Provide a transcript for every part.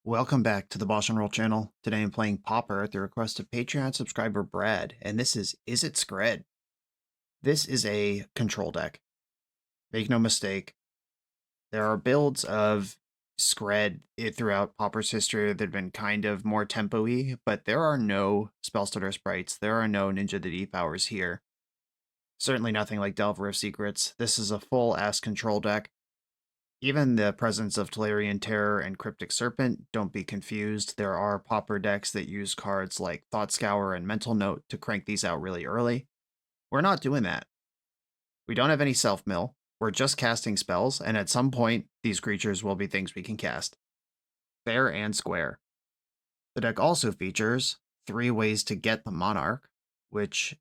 Welcome back to the BoshNRoll channel. Today I'm playing Pauper at the request of Patreon subscriber Brad, and this is Izzet Skred. This is a control deck. Make no mistake, there are builds of Skred throughout Pauper's history that have been kind of more tempo-y, but there are no Spellstutter sprites, there are no Ninja the Deep Powers here. Certainly nothing like Delver of Secrets. This is a full-ass control deck. Even the presence of Tolarian Terror and Cryptic Serpent, don't be confused. There are Pauper decks that use cards like Thought Scour and Mental Note to crank these out really early. We're not doing that. We don't have any self-mill. We're just casting spells, and at some point, these creatures will be things we can cast. Fair and square. The deck also features 3 ways to get the Monarch, which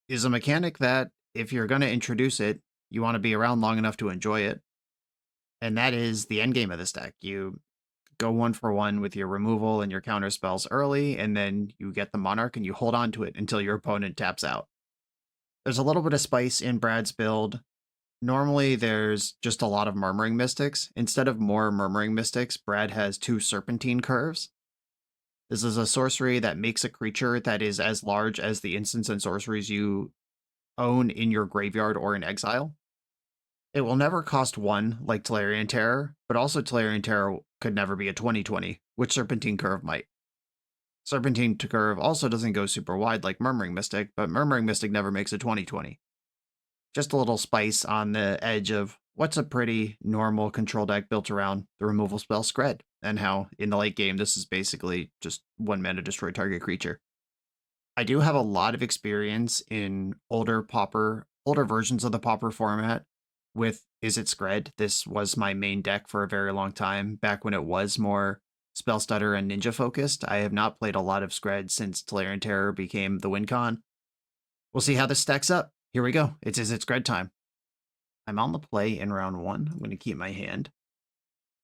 is a mechanic that, if you're going to introduce it, you want to be around long enough to enjoy it. And that is the end game of this deck. You go 1-for-1 with your removal and your counter spells early, and then you get the Monarch and you hold on to it until your opponent taps out. There's a little bit of spice in Brad's build. Normally, there's just a lot of Murmuring Mystics. Instead of more Murmuring Mystics, Brad has 2 Serpentine Curves. This is a sorcery that makes a creature that is as large as the instants and sorceries you own in your graveyard or in exile. It will never cost 1 like Tolarian Terror, but also Tolarian Terror could never be a 20/20, which Serpentine Curve might. Serpentine Curve also doesn't go super wide like Murmuring Mystic, but Murmuring Mystic never makes a 20/20. Just a little spice on the edge of what's a pretty normal control deck built around the removal spell Skred, and how in the late game this is basically just 1 mana destroy target creature. I do have a lot of experience in older versions of the Pauper format with Izzet Skred. This was my main deck for a very long time, back when it was more Spellstutter and Ninja focused. I have not played a lot of Skred since Tolarian Terror became the win con. We'll see how this stacks up. Here we go. It's Izzet Skred time. I'm on the play in round 1. I'm going to keep my hand.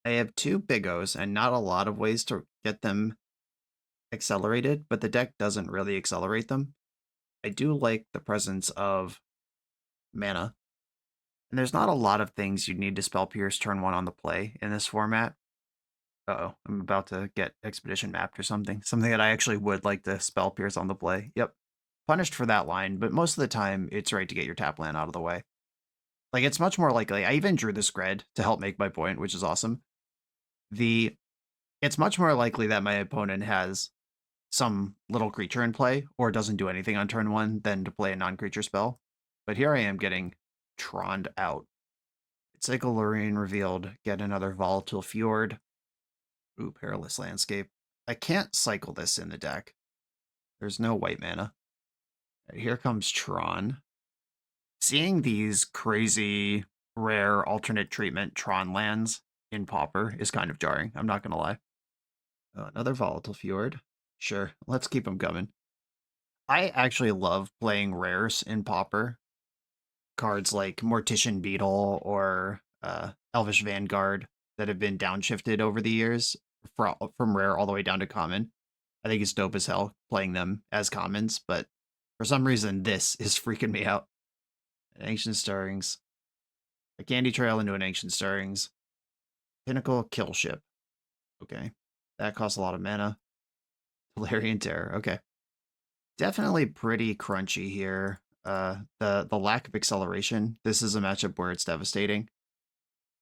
I have 2 Big O's and not a lot of ways to get them accelerated, but the deck doesn't really accelerate them. I do like the presence of mana. And there's not a lot of things you'd need to Spell Pierce turn 1 on the play in this format. Uh-oh, I'm about to get Expedition mapped or something. Something that I actually would like to Spell Pierce on the play. Yep. Punished for that line, but most of the time, it's right to get your tap land out of the way. Like, it's much more likely. I even drew the Skred to help make my point, which is awesome. It's much more likely that my opponent has some little creature in play, or doesn't do anything on turn 1, than to play a non-creature spell. But here I am getting Troned out. Cycle Lorraine revealed, get another Volatile Fjord. Ooh, Perilous Landscape. I can't cycle this in the deck. There's no white mana. Right, here comes Tron. Seeing these crazy, rare, alternate treatment Tron lands in Pauper is kind of jarring, I'm not gonna lie. Oh, another Volatile Fjord. Sure, let's keep them coming. I actually love playing rares in Pauper. Cards like Mortician Beetle or Elvish Vanguard that have been downshifted over the years from rare all the way down to common. I think it's dope as hell playing them as commons, but for some reason this is freaking me out. Ancient Stirrings. A Candy Trail into an Ancient Stirrings. Pinnacle Kill Ship. Okay. That costs a lot of mana. Tolarian Terror. Okay. Definitely pretty crunchy here. The lack of acceleration. This is a matchup where it's devastating.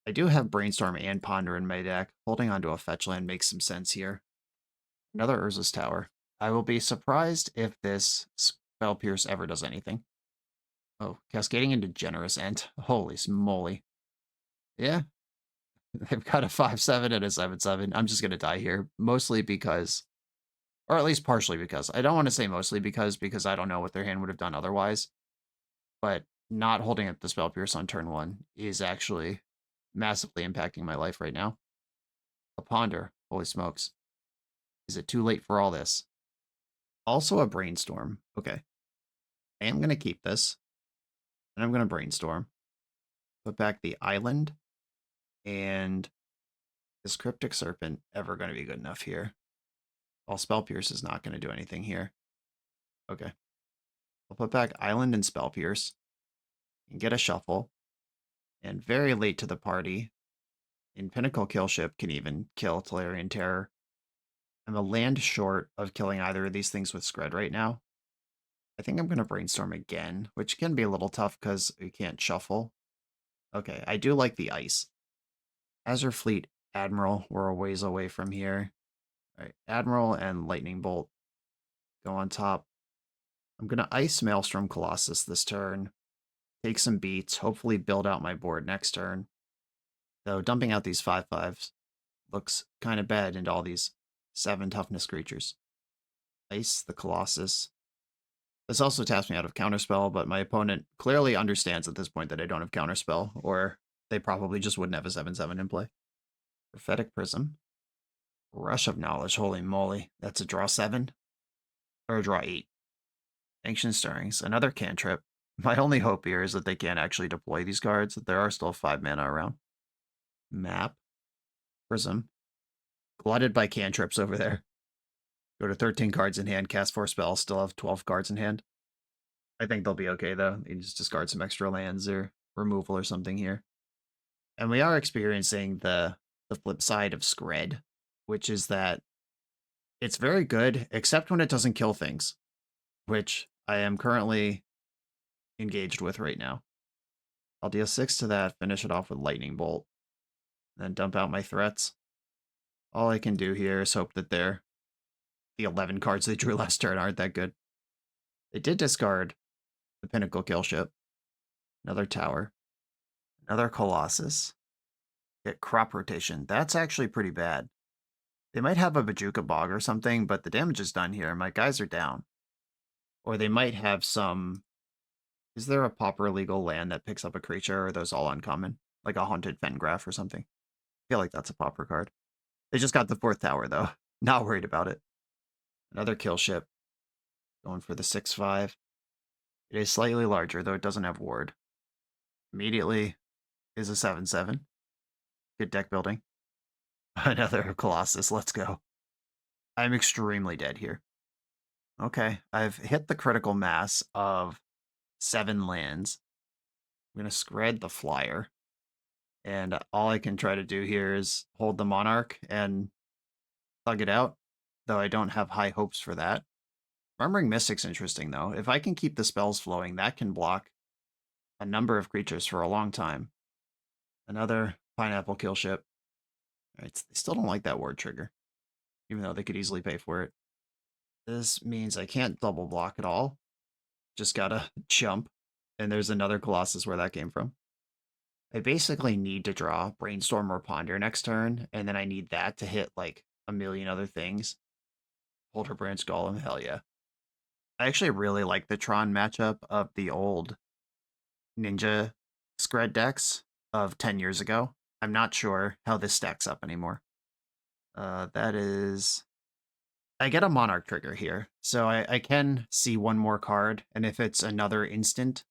I do have Brainstorm and Ponder in my deck. Holding onto a fetch land makes some sense here. Another Urza's Tower. I will be surprised if this Spell Pierce ever does anything. Oh, cascading into Generous Ent. Holy moly. Yeah. They've got a 5/7 and a 7/7. I'm just going to die here. Mostly because, or at least partially because. I don't want to say mostly because I don't know what their hand would have done otherwise. But not holding up the Spell Pierce on turn 1 is actually massively impacting my life right now. A Ponder. Holy smokes. Is it too late for all this? Also a Brainstorm. Okay. I am going to keep this. And I'm going to Brainstorm. Put back the Island. And is Cryptic Serpent ever going to be good enough here? Well, Spell Pierce is not going to do anything here. Okay. I'll put back Island and Spell Pierce. And get a Shuffle. And very late to the party, in Pinnacle Kill Ship can even kill Tolarian Terror. I'm a land short of killing either of these things with Skred right now. I think I'm going to brainstorm again, which can be a little tough because you can't shuffle. Okay, I do like the ice. Azure Fleet Admiral, we're a ways away from here. All right, Admiral and Lightning Bolt go on top. I'm going to ice Maelstrom Colossus this turn, take some beats, hopefully build out my board next turn. Though dumping out these 5/5s looks kind of bad into all these 7 toughness creatures. Ice the Colossus. This also taps me out of Counterspell, but my opponent clearly understands at this point that I don't have Counterspell, or they probably just wouldn't have a 7/7 in play. Prophetic Prism. Rush of Knowledge, holy moly. That's a draw 7? Or a draw 8. Ancient Stirrings, another cantrip. My only hope here is that they can't actually deploy these cards. There are still 5 mana around. Map. Prism. Glutted by cantrips over there. Go to 13 cards in hand, cast 4 spells, still have 12 cards in hand. I think they'll be okay, though. You just discard some extra lands or removal or something here. And we are experiencing the flip side of Skred, which is that it's very good, except when it doesn't kill things, which I am currently engaged with right now. I'll deal 6 to that, finish it off with Lightning Bolt, then dump out my threats. All I can do here is hope that the 11 cards they drew last turn aren't that good. They did discard the Pinnacle Kill Ship, another Tower, another Colossus, get Crop Rotation. That's actually pretty bad. They might have a Bajuka Bog or something, but the damage is done here. My guys are down. Or they might have some... Is there a Pauper legal land that picks up a creature, or are those all uncommon? Like a Haunted Fengraf or something. I feel like that's a Pauper card. They just got the 4th tower, though. Not worried about it. Another Kill Ship. Going for the 6/5. It is slightly larger, though it doesn't have Ward. Immediately is a 7/7. Good deck building. Another Colossus, let's go. I'm extremely dead here. Okay, I've hit the critical mass of 7 lands. I'm going to Skred the Flyer. And all I can try to do here is hold the Monarch and thug it out, though I don't have high hopes for that. Murmuring Mystic's interesting, though. If I can keep the spells flowing, that can block a number of creatures for a long time. Another Pineapple Kill Ship. They still don't like that ward trigger, even though they could easily pay for it. This means I can't double block at all. Just gotta jump. And there's another Colossus where that came from. I basically need to draw Brainstorm or Ponder next turn, and then I need that to hit like a million other things. Polter Branch Golem, hell yeah. I actually really like the Tron matchup of the old Ninja Skred decks of 10 years ago. I'm not sure how this stacks up anymore. That is... I get a Monarch trigger here, so I can see one more card, and if it's another instant,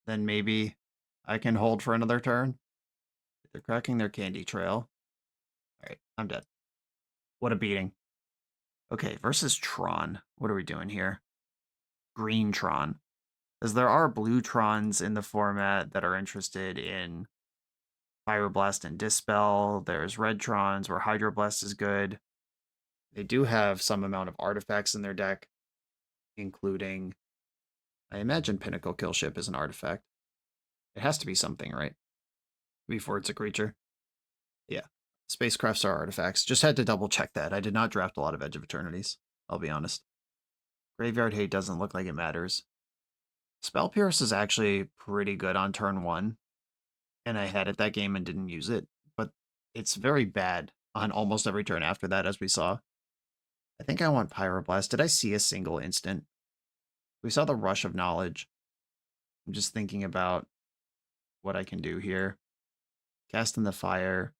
then maybe I can hold for another turn. They're cracking their candy trail. Alright, I'm dead. What a beating. Okay, versus Tron. What are we doing here? Green Tron. Because there are blue Trons in the format that are interested in Pyroblast and Dispel. There's red Trons where Hydroblast is good. They do have some amount of artifacts in their deck, including, I imagine Pinnacle Kill Ship is an artifact. It has to be something, right? Before it's a creature. Yeah. Spacecrafts are artifacts. Just had to double check that. I did not draft a lot of Edge of Eternities, I'll be honest. Graveyard Hate doesn't look like it matters. Spell Pierce is actually pretty good on turn 1, and I had it that game and didn't use it, but it's very bad on almost every turn after that, as we saw. I think I want Pyroblast. Did I see a single instant? We saw the Rush of Knowledge. I'm just thinking about what I can do here. Cast in the Fire,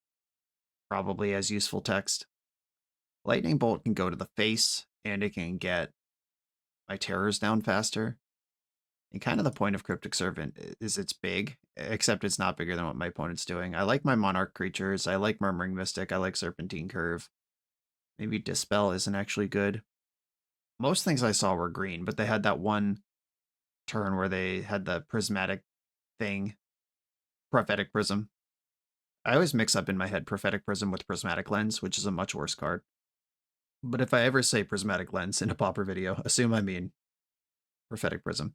probably as useful text. Lightning Bolt can go to the face, and it can get my terrors down faster. And kind of the point of Cryptic Servant is it's big, except it's not bigger than what my opponent's doing. I like my Monarch creatures. I like Murmuring Mystic. I like Serpentine Curve. Maybe Dispel isn't actually good. Most things I saw were green, but they had that one turn where they had the prismatic thing. Prophetic Prism. I always mix up in my head Prophetic Prism with Prismatic Lens, which is a much worse card. But if I ever say Prismatic Lens in a Pauper video, assume I mean Prophetic Prism.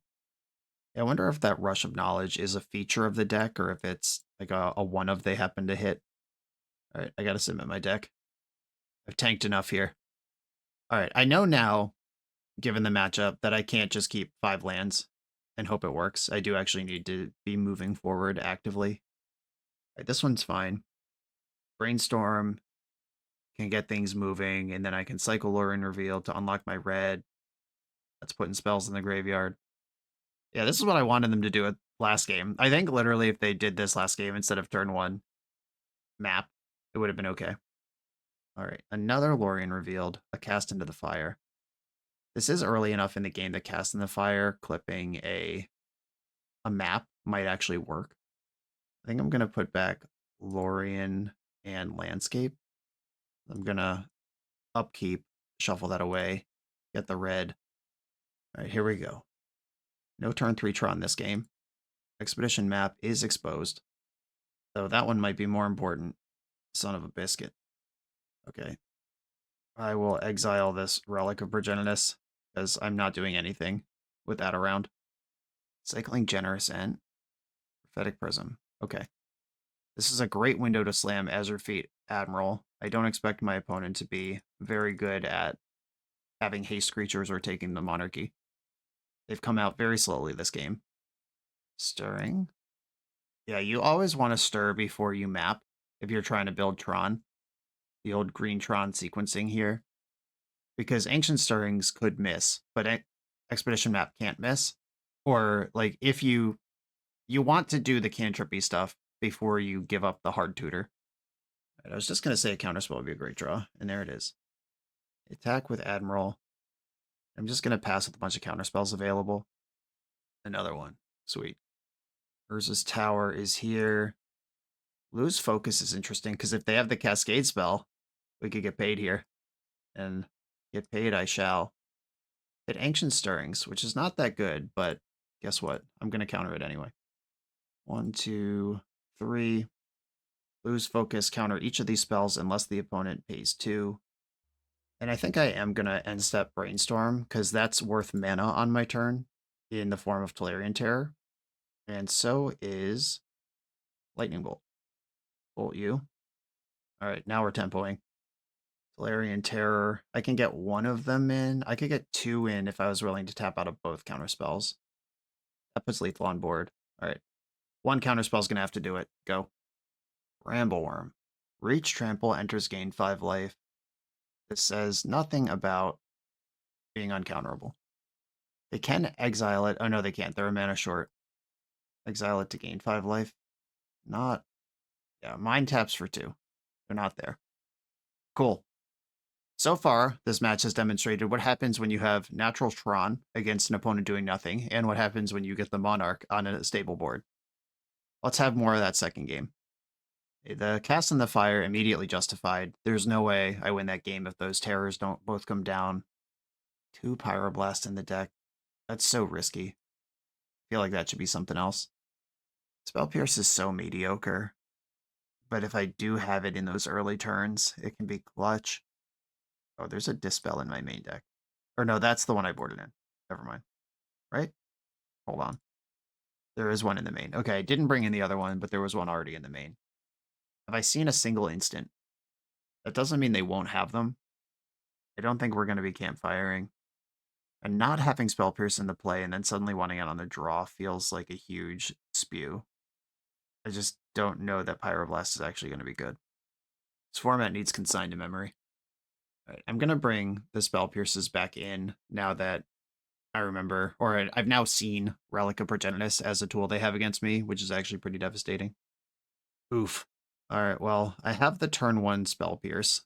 I wonder if that Rush of Knowledge is a feature of the deck or if it's like a one of they happen to hit. All right, I gotta submit my deck. I've tanked enough here. All right, I know now, given the matchup, that I can't just keep 5 lands and hope it works. I do actually need to be moving forward actively. All right, this one's fine. Brainstorm can get things moving, and then I can cycle Lure and Reveal to unlock my red. That's putting spells in the graveyard. Yeah, this is what I wanted them to do at last game. I think literally if they did this last game instead of turn 1 map, it would have been okay. All right, another Lorien revealed, a Cast into the Fire. This is early enough in the game that Cast in the Fire, clipping a map might actually work. I think I'm going to put back Lorien and Landscape. I'm going to upkeep, shuffle that away, get the red. All right, here we go. No turn 3 Tron this game. Expedition map is exposed. So that one might be more important. Son of a biscuit. Okay. I will exile this Relic of Progenitus, because I'm not doing anything with that around. Cycling Generous Ent. Prophetic Prism. Okay. This is a great window to slam Azure Feet Admiral. I don't expect my opponent to be very good at having haste creatures or taking the Monarchy. They've come out very slowly this game. Stirring. Yeah, you always want to stir before you map if you're trying to build Tron. The old green Tron sequencing here. Because Ancient Stirrings could miss, but Expedition Map can't miss. Or, like, if you want to do the cantrippy stuff before you give up the hard tutor. Right, I was just going to say a counterspell would be a great draw, and there it is. Attack with Admiral. I'm just going to pass with a bunch of counterspells available. Another one. Sweet. Urza's Tower is here. Lose Focus is interesting, because if they have the Cascade spell, we could get paid here. And get paid I shall. Hit Ancient Stirrings, which is not that good, but guess what? I'm going to counter it anyway. 1, 2, 3. Lose Focus, counter each of these spells unless the opponent pays 2. And I think I am going to end step Brainstorm, because that's worth mana on my turn in the form of Tolarian Terror. And so is Lightning Bolt. Bolt you. All right, now we're tempoing. Tolarian Terror. I can get one of them in. I could get 2 in if I was willing to tap out of both counterspells. That puts lethal on board. All right. One counterspell's going to have to do it. Go. Brambleworm. Reach Trample, enters gain 5 life. This says nothing about being uncounterable. They can exile it. Oh, no, they can't. They're a mana short. Exile it to gain 5 life. Not. Yeah, Mind taps for 2. They're not there. Cool. So far, this match has demonstrated what happens when you have natural Tron against an opponent doing nothing, and what happens when you get the Monarch on a stable board. Let's have more of that second game. The Cast in the Fire immediately justified. There's no way I win that game if those terrors don't both come down. 2 Pyroblast in the deck. That's so risky. I feel like that should be something else. Spell Pierce is so mediocre. But if I do have it in those early turns, it can be clutch. Oh, there's a Dispel in my main deck. Or no, that's the one I boarded in. Never mind. Right? Hold on. There is one in the main. Okay, I didn't bring in the other one, but there was one already in the main. Have I seen a single instant? That doesn't mean they won't have them. I don't think we're going to be campfiring. And not having Spell Pierce into play and then suddenly wanting it on the draw feels like a huge spew. I just don't know that Pyroblast is actually going to be good. This format needs consigned to memory. All right, I'm going to bring the Spell Pierces back in now that I remember, or I've now seen Relic of Progenitus as a tool they have against me, which is actually pretty devastating. Oof. All right, well, I have the turn 1 Spell Pierce.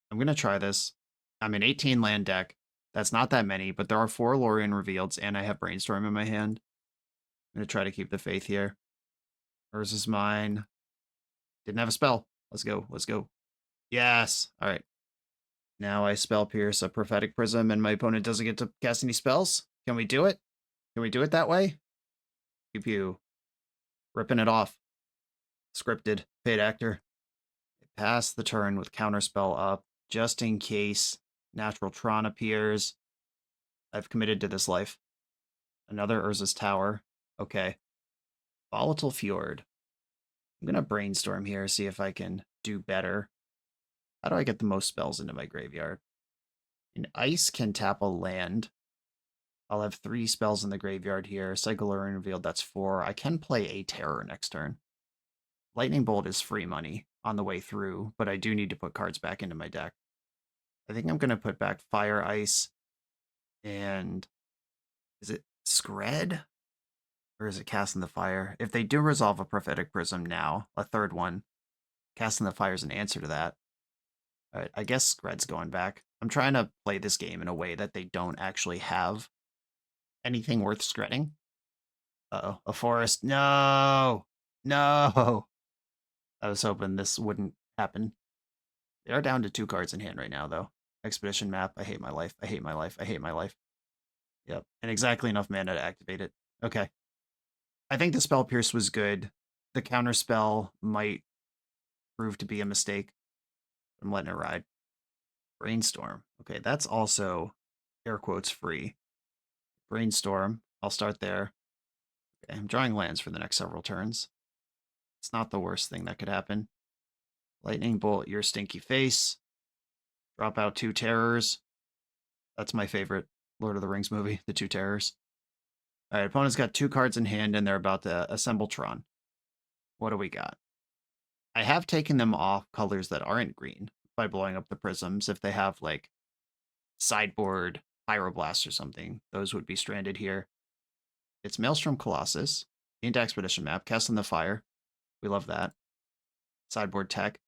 I'm going to try this. I'm an 18 land deck. That's not that many, but there are 4 Lorien Revealeds, and I have Brainstorm in my hand. I'm going to try to keep the faith here. Hers is mine. Didn't have a spell. Let's go. Let's go. Yes. All right. Now I Spell Pierce a Prophetic Prism, and my opponent doesn't get to cast any spells. Can we do it? Can we do it that way? Pew pew. Ripping it off. Scripted. Paid actor. Pass the turn with Counterspell up. just in case Natural Tron appears. I've committed to this life. Another Urza's Tower. Okay. Volatile Fjord. I'm going to brainstorm here, see if I can do better. How do I get the most spells into my graveyard? An ice can tap a land. I'll have 3 spells in the graveyard here. Cycle Luring Revealed, that's 4. I can play a Terror next turn. Lightning Bolt is free money on the way through, but I do need to put cards back into my deck. I think I'm going to put back Fire Ice and... is it Skred? Or is it Casting the Fire? If they do resolve a Prophetic Prism now, a third one, Casting the Fire is an answer to that. Alright, I guess Skred's going back. I'm trying to play this game in a way that they don't actually have anything worth Skredding. Uh-oh, a forest. No! No! I was hoping this wouldn't happen. They are down to 2 cards in hand right now, though. Expedition Map. I hate my life. I hate my life. I hate my life. Yep. And exactly enough mana to activate it. Okay. I think the Spell Pierce was good. The counter spell might prove to be a mistake. I'm letting it ride. Brainstorm. Okay, that's also air quotes free. Brainstorm. I'll start there. Okay, I'm drawing lands for the next several turns. It's not the worst thing that could happen. Lightning Bolt, your stinky face. Drop out 2 terrors. That's my favorite Lord of the Rings movie, the 2 terrors. Alright, opponent's got 2 cards in hand and they're about to assemble Tron. What do we got? I have taken them off colors that aren't green by blowing up the prisms. If they have, like, sideboard Pyroblast or something, those would be stranded here. It's Maelstrom Colossus, into Expedition Map, Casting the Fire. We love that. Sideboard tech.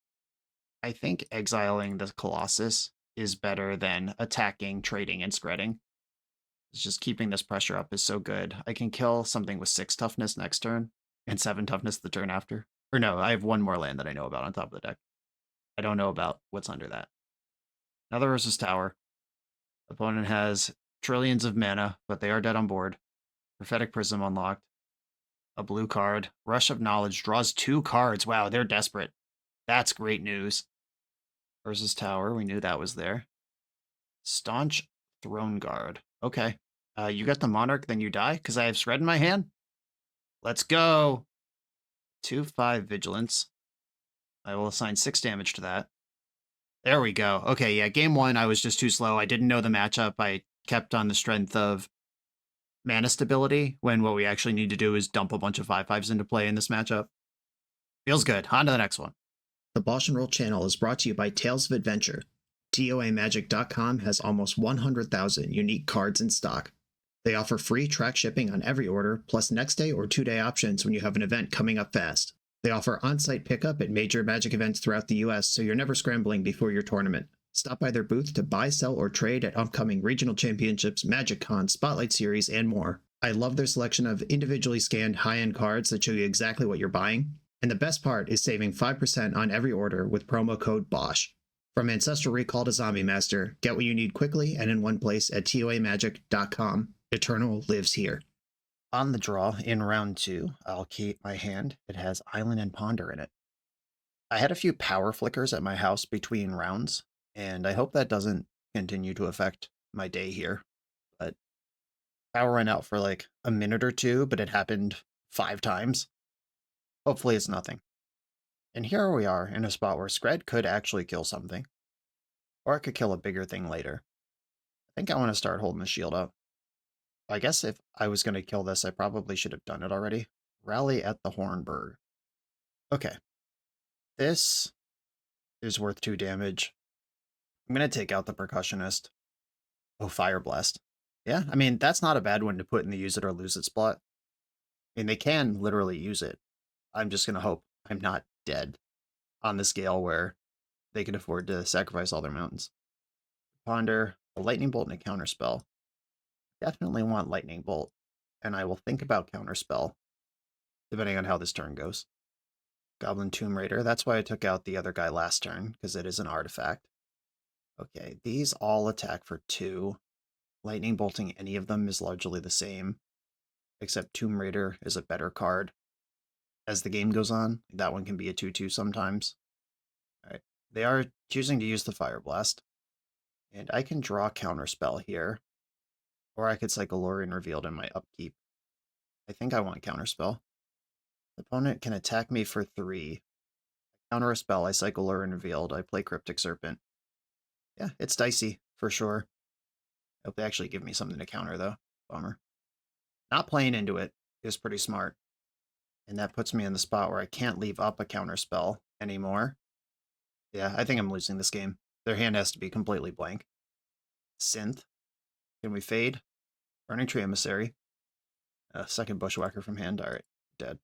I think exiling the Colossus is better than attacking, trading, and Skredding. It's just keeping this pressure up is so good. I can kill something with 6 toughness next turn, and 7 toughness the turn after. Or no, I have 1 more land that I know about on top of the deck. I don't know about what's under that. Another Urza's Tower. Opponent has trillions of mana, but they are dead on board. Prophetic Prism unlocked. A blue card. Rush of Knowledge draws 2 cards. Wow, they're desperate. That's great news. Urza's Tower, we knew that was there. Staunch Throne Guard. Okay. You got the Monarch, then you die, because I have Skred in my hand? Let's go! 2/5 Vigilance. I will assign 6 damage to that. There we go. Okay, yeah, game 1, I was just too slow. I didn't know the matchup. I kept on the strength of mana stability, when what we actually need to do is dump a bunch of 5/5s into play in this matchup. Feels good. On to the next one. The BoshNRoll channel is brought to you by Tales of Adventure. TOAMagic.com has almost 100,000 unique cards in stock. They offer free track shipping on every order, plus next day or 2-day options when you have an event coming up fast. They offer on-site pickup at major Magic events throughout the US, so you're never scrambling before your tournament. Stop by their booth to buy, sell, or trade at upcoming regional championships, Magic Con, Spotlight Series, and more. I love their selection of individually scanned high-end cards that show you exactly what you're buying. And the best part is saving 5% on every order with promo code BOSH. From Ancestral Recall to Zombie Master, get what you need quickly and in one place at TOAMagic.com. Eternal lives here. On the draw, in round 2, I'll keep my hand. It has Island and Ponder in it. I had a few power flickers at my house between rounds, and I hope that doesn't continue to affect my day here. But power went out for like a minute or 2, but it happened 5 times. Hopefully it's nothing. And here we are in a spot where Skred could actually kill something. Or it could kill a bigger thing later. I think I want to start holding the shield up. I guess if I was going to kill this, I probably should have done it already. Rally at the Hornburg. Okay. This is worth 2 damage. I'm going to take out the Percussionist. Oh, Fire Blast. Yeah, I mean, that's not a bad one to put in the use it or lose it spot. I mean, they can literally use it. I'm just going to hope I'm not dead on the scale where they can afford to sacrifice all their mountains. Ponder, a Lightning Bolt, and a Counterspell. Definitely want Lightning Bolt, and I will think about Counterspell, depending on how this turn goes. Goblin Tomb Raider, that's why I took out the other guy last turn, because it is an artifact. Okay, these all attack for 2. Lightning Bolting any of them is largely the same, except Tomb Raider is a better card. As the game goes on, that one can be a 2/2 sometimes. Alright, They are choosing to use the Fire Blast. And I can draw Counterspell here. Or I could cycle Lorien Revealed in my upkeep. I think I want Counterspell. The opponent can attack me for 3. Counter a spell, I cycle Lorien Revealed, I play Cryptic Serpent. Yeah, it's dicey, for sure. I hope they actually give me something to counter, though. Bummer. Not playing into it is pretty smart. And that puts me in the spot where I can't leave up a counter spell anymore. Yeah, I think I'm losing this game. Their hand has to be completely blank. Synth. Can we fade? Burning Tree Emissary. Second Bushwhacker from hand. Alright, dead.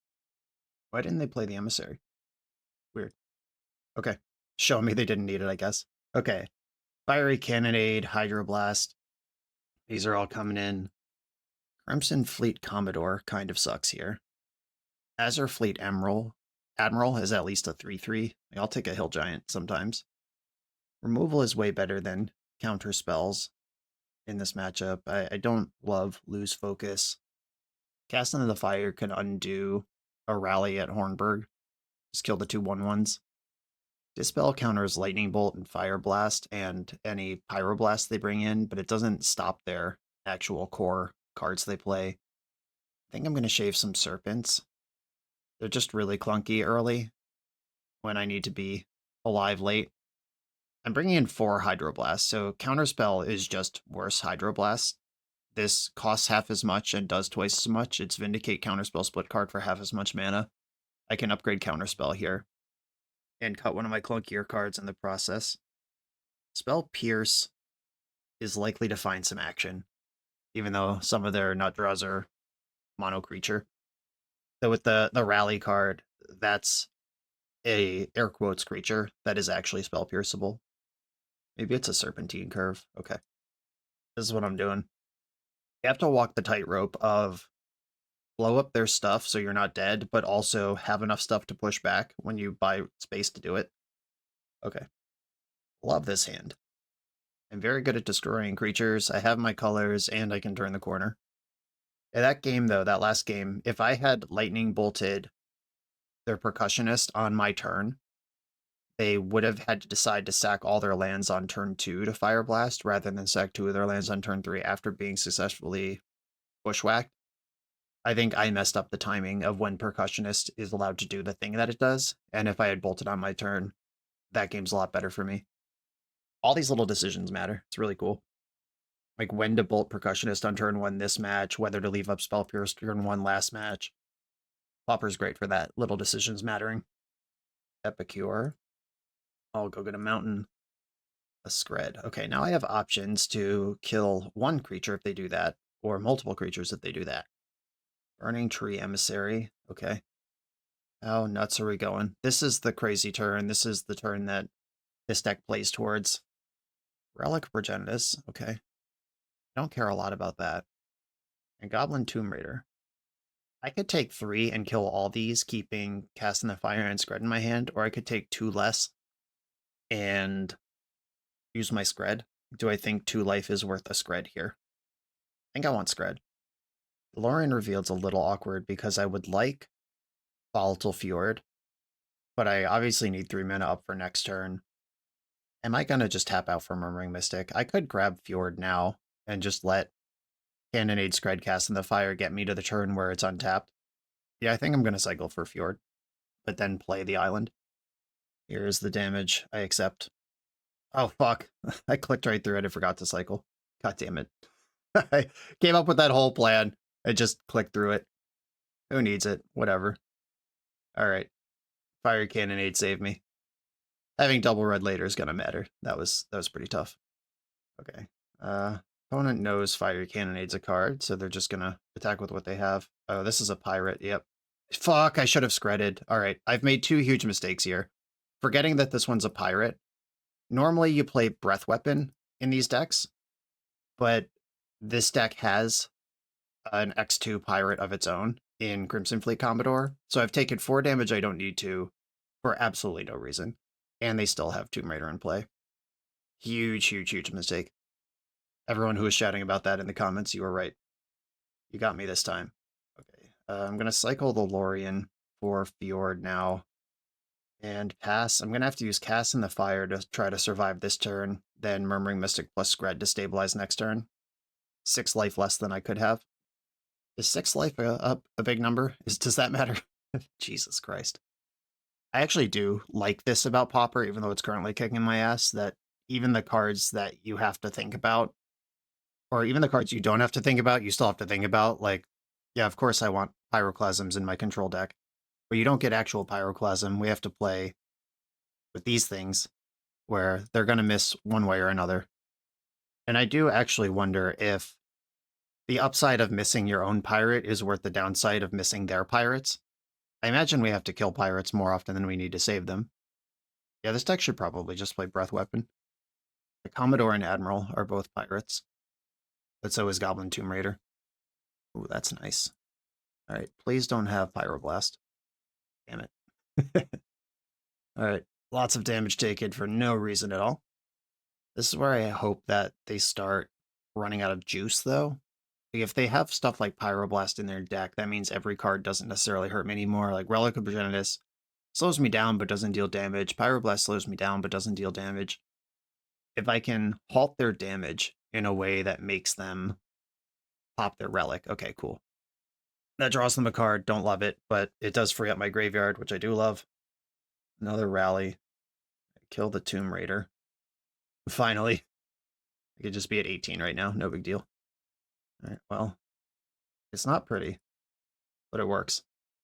Why didn't they play the Emissary? Weird. Okay. Show me they didn't need it, I guess. Okay. Fiery Cannonade, Hydroblast. These are all coming in. Crimson Fleet Commodore kind of sucks here. Azure Fleet Admiral is at least a 3/3. I'll take a Hill Giant sometimes. Removal is way better than counter spells in this matchup. I don't love Lose Focus. Cast into the Fire can undo a rally at Hornburg. Just kill the 2/1/1s. Dispel counters Lightning Bolt and Fire Blast and any Pyroblast they bring in, but it doesn't stop their actual core cards they play. I think I'm going to shave some Serpents. They're just really clunky early when I need to be alive late. I'm bringing in 4 Hydroblast, so Counterspell is just worse Hydroblast. This costs half as much and does twice as much. It's Vindicate Counterspell split card for half as much mana. I can upgrade Counterspell here and cut one of my clunkier cards in the process. Spell Pierce is likely to find some action, even though some of their nut draws are mono creature. So with the rally card, that's a air quotes creature that is actually spell pierceable. Maybe it's a Serpentine Curve. Okay. This is what I'm doing. You have to walk the tightrope of blow up their stuff so you're not dead, but also have enough stuff to push back when you buy space to do it. Okay. Love this hand. I'm very good at destroying creatures. I have my colors, and I can turn the corner. In that game, though, that last game, if I had lightning bolted their Percussionist on my turn, they would have had to decide to sack all their lands on turn 2 to Fire Blast, rather than sack 2 of their lands on turn 3 after being successfully bushwhacked. I think I messed up the timing of when Percussionist is allowed to do the thing that it does, and if I had bolted on my turn, that game's a lot better for me. All these little decisions matter. It's really cool. Like when to bolt Percussionist on turn 1 this match, whether to leave up Spell Pierce turn 1 last match. Pauper's great for that, little decisions mattering. Epicure. I'll go get a Mountain. A Skred. Okay, now I have options to kill one creature if they do that, or multiple creatures if they do that. Burning Tree Emissary. Okay. How nuts are we going? This is the crazy turn. This is the turn that this deck plays towards. Relic Progenitus. Okay. I don't care a lot about that. And Goblin Tomb Raider. I could take 3 and kill all these, keeping Cast in the Fire and Skred in my hand, or I could take 2 less and use my Skred. Do I think 2 life is worth a Skred here? I think I want Skred. Lorien Revealed's a little awkward because I would like Volatile Fjord, but I obviously need 3 mana up for next turn. Am I going to just tap out for Murmuring Mystic? I could grab Fjord now and just let Cannonade Skred Cast in the Fire get me to the turn where it's untapped. Yeah, I think I'm going to cycle for Fjord, but then play the island. Here's the damage. I accept. Oh, fuck. I clicked right through it. I forgot to cycle. God damn it. I came up with that whole plan. I just clicked through it. Who needs it? Whatever. All right. Fire Cannonade saved me. Having double red later is going to matter. That was pretty tough. Okay. Opponent knows Fire Cannonade's a card, so they're just going to attack with what they have. Oh, this is a pirate. Yep. Fuck, I should have Skredded. All right. I've made 2 huge mistakes here. Forgetting that this one's a pirate. Normally you play Breath Weapon in these decks, but this deck has an X2 pirate of its own in Crimson Fleet Commodore, so I've taken 4 damage I don't need to for absolutely no reason, and they still have Tomb Raider in play. Huge, huge, huge mistake. Everyone who was shouting about that in the comments, you were right. You got me this time. Okay, I'm going to cycle the Lorien for Fjord now, And pass. I'm going to have to use Cast in the Fire to try to survive this turn, then Murmuring Mystic plus Skred to stabilize next turn. 6 life less than I could have. Is 6 life a big number? Does that matter? Jesus Christ. I actually do like this about Pauper, even though it's currently kicking my ass, that even the cards that you have to think about, or even the cards you don't have to think about, you still have to think about. Like, yeah, of course I want Pyroclasms in my control deck, but you don't get actual Pyroclasm. We have to play with these things where they're going to miss one way or another. And I do actually wonder if the upside of missing your own pirate is worth the downside of missing their pirates. I imagine we have to kill pirates more often than we need to save them. Yeah, this deck should probably just play Breath Weapon. The Commodore and Admiral are both pirates, but so is Goblin Tomb Raider. Ooh, that's nice. All right, please don't have Pyroblast. Damn it. All right, lots of damage taken for no reason at all. This is where I hope that they start running out of juice, though. If they have stuff like Pyroblast in their deck, that means every card doesn't necessarily hurt me anymore. Like Relic of Progenitus slows me down but doesn't deal damage. Pyroblast slows me down but doesn't deal damage. If I can halt their damage in a way that makes them pop their Relic, okay, cool. That draws them a card, don't love it, but it does free up my graveyard, which I do love. Another rally. Kill the Tomb Raider. Finally. I could just be at 18 right now, no big deal. Alright, well, it's not pretty, but it works.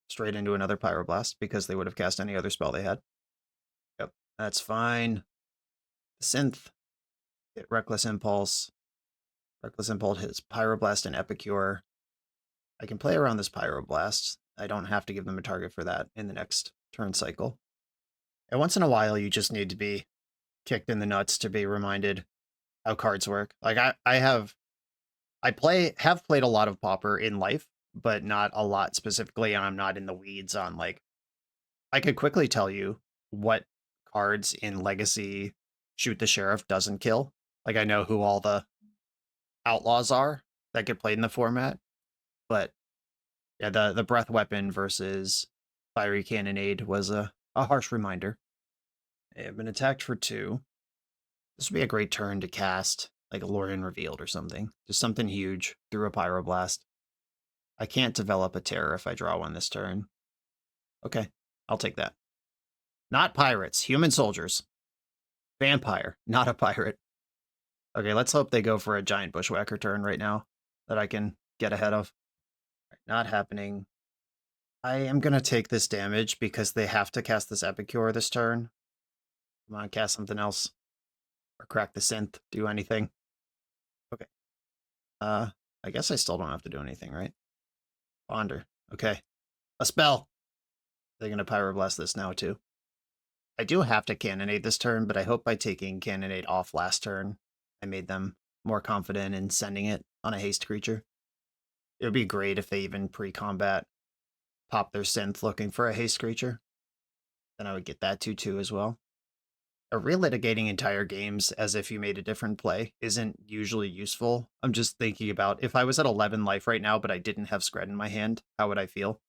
Straight into another Pyroblast, because they would have cast any other spell they had. Yep, that's fine. Synth. Hit Reckless Impulse. Reckless Impulse hits Pyroblast and Epicure. I can play around this Pyroblast. I don't have to give them a target for that in the next turn cycle. And once in a while, you just need to be kicked in the nuts to be reminded how cards work. Like I have played a lot of Pauper in life, but not a lot specifically, and I'm not in the weeds on, like, I could quickly tell you what cards in Legacy Shoot the Sheriff doesn't kill. Like, I know who all the outlaws are that get played in the format, but yeah, the Breath Weapon versus Fiery Cannonade was a harsh reminder. I've been attacked for 2. This would be a great turn to cast, like, Lorien Revealed or something. Just something huge through a Pyroblast. I can't develop a terror if I draw one this turn. Okay, I'll take that. Not pirates, human soldiers. Vampire, not a pirate. Okay, let's hope they go for a giant bushwhacker turn right now that I can get ahead of. Not happening. I am going to take this damage because they have to cast this Epicure this turn. Come on, cast something else. Or crack the synth, do anything. Okay. I guess I still don't have to do anything, right? Ponder. Okay. A spell. They're going to Pyroblast this now, too. I do have to Cannonade this turn, but I hope by taking Cannonade off last turn, I made them more confident in sending it on a haste creature. It would be great if they even pre-combat pop their synth looking for a haste creature. Then I would get that 2/2 as well. Relitigating entire games as if you made a different play isn't usually useful. I'm just thinking about if I was at 11 life right now, but I didn't have Skred in my hand, how would I feel?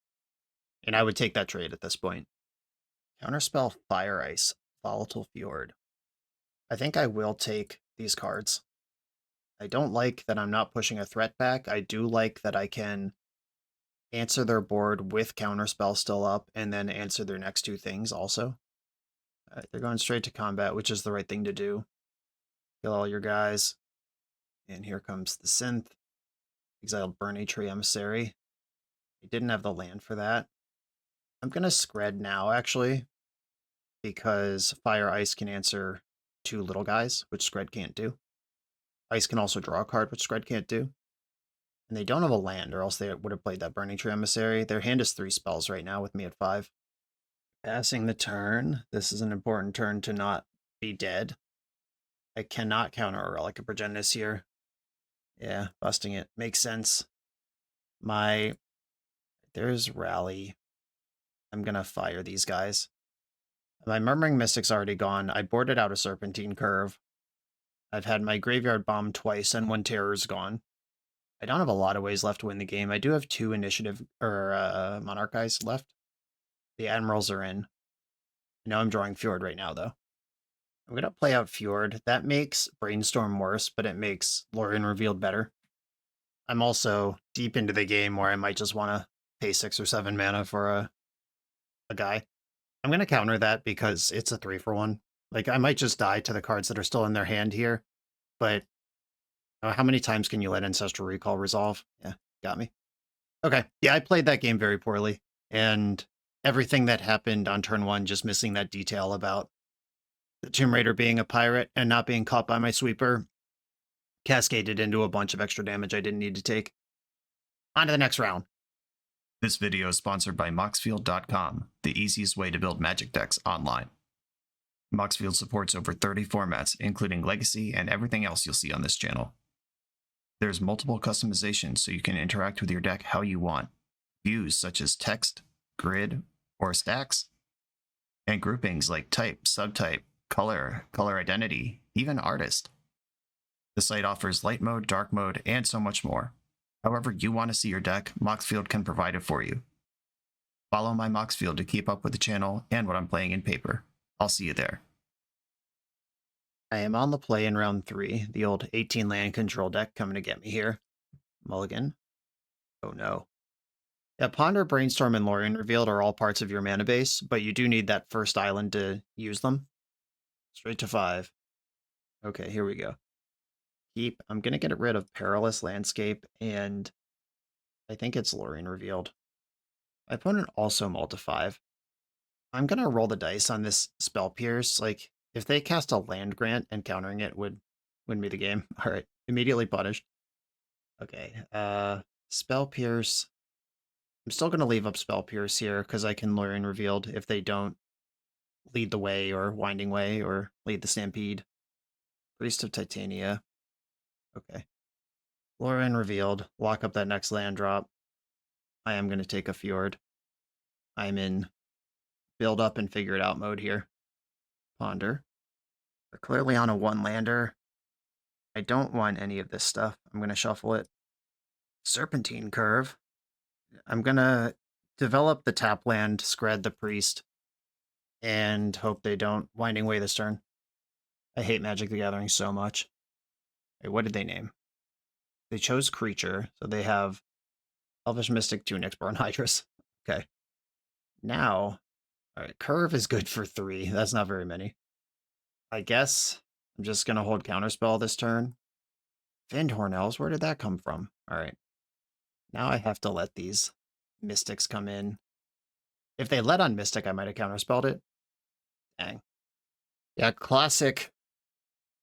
And I would take that trade at this point. Counterspell Fire Ice, Volatile Fjord. I think I will take these cards. I don't like that I'm not pushing a threat back. I do like that I can answer their board with Counterspell still up and then answer their next 2 things also. Alright, they're going straight to combat, which is the right thing to do. Kill all your guys. And here comes the synth. Exiled Burning Tree Emissary. I didn't have the land for that. I'm going to Skred now, actually, because Fire Ice can answer 2 little guys, which Skred can't do. Ice can also draw a card, which Skred can't do. And they don't have a land, or else they would have played that Burning Tree Emissary. Their hand is 3 spells right now with me at 5. Passing the turn. This is an important turn to not be dead. I cannot counter a Relic of Progenitus here. Yeah, busting it. Makes sense. There's Rally. I'm gonna fire these guys. My Murmuring Mystic's already gone. I boarded out a Serpentine Curve. I've had my Graveyard Bomb twice, and 1 Terror's gone. I don't have a lot of ways left to win the game. I do have 2 Initiative, or Monarch guys left. The Admirals are in. I know I'm drawing Fjord right now, though. I'm going to play out Fjord. That makes Brainstorm worse, but it makes Lorien Revealed better. I'm also deep into the game where I might just want to pay 6 or 7 mana for a guy. I'm going to counter that because it's a 3-for-1. Like, I might just die to the cards that are still in their hand here, but how many times can you let Ancestral Recall resolve? Yeah, got me. Okay, yeah, I played that game very poorly, and everything that happened on turn 1, just missing that detail about the Tomb Raider being a pirate and not being caught by my sweeper, cascaded into a bunch of extra damage I didn't need to take. On to the next round. This video is sponsored by Moxfield.com, the easiest way to build Magic decks online. Moxfield supports over 30 formats, including Legacy and everything else you'll see on this channel. There's multiple customizations so you can interact with your deck how you want. Views such as text, grid, or stacks. And groupings like type, subtype, color, color identity, even artist. The site offers light mode, dark mode, and so much more. However you want to see your deck, Moxfield can provide it for you. Follow my Moxfield to keep up with the channel and what I'm playing in paper. I'll see you there. I am on the play in round 3, the old 18 land control deck coming to get me here. Mulligan. Oh no. Yeah, Ponder, Brainstorm, and Lorien Revealed are all parts of your mana base, but you do need that first island to use them. Straight to 5. Okay, here we go. Keep. I'm going to get rid of Perilous Landscape, and I think it's Lorien Revealed. My opponent also mulled to 5. I'm going to roll the dice on this Spell Pierce. Like, if they cast a Land Grant and countering it would win me the game. All right, immediately punished. Okay, Spell Pierce. I'm still going to leave up Spell Pierce here because I can Lorien Revealed if they don't lead the way or Winding Way or lead the Stampede. Priest of Titania. Okay. Lorien Revealed. Lock up that next land drop. I am going to take a Fjord. I'm in build up and figure it out mode here. Ponder. We're clearly on a 1-lander. I don't want any of this stuff. I'm going to shuffle it. Serpentine Curve. I'm going to develop the tap land, Skred the Priest, and hope they don't Winding Way this turn. I hate Magic the Gathering so much. Wait, what did they name? They chose Creature, so they have Elvish Mystic, 2 Nyxborn Hydras. Okay. Now, alright, Curve is good for 3. That's not very many. I guess I'm just going to hold Counterspell this turn. Fyndhorn Elves, where did that come from? Alright. Now I have to let these Mystics come in. If they let on Mystic, I might have Counterspelled it. Dang. Yeah, classic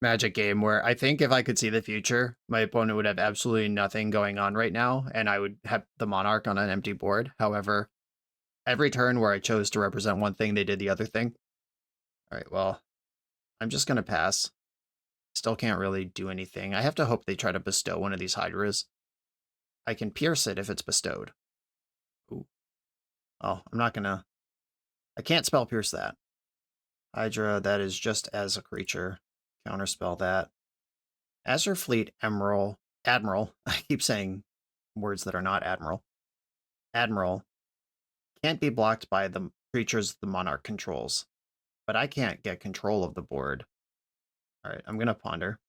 Magic game where I think if I could see the future, my opponent would have absolutely nothing going on right now, and I would have the Monarch on an empty board. However, every turn where I chose to represent one thing, they did the other thing. Alright, well, I'm just going to pass. Still can't really do anything. I have to hope they try to bestow one of these Hydras. I can pierce it if it's bestowed. Ooh. Oh, I'm not going to... I can't spell pierce that. Hydra, that is just as a creature. Counterspell that. Azure Fleet Admiral, I keep saying words that are not Admiral. Admiral can't be blocked by the creatures the Monarch controls, but I can't get control of the board. All right, I'm going to Ponder.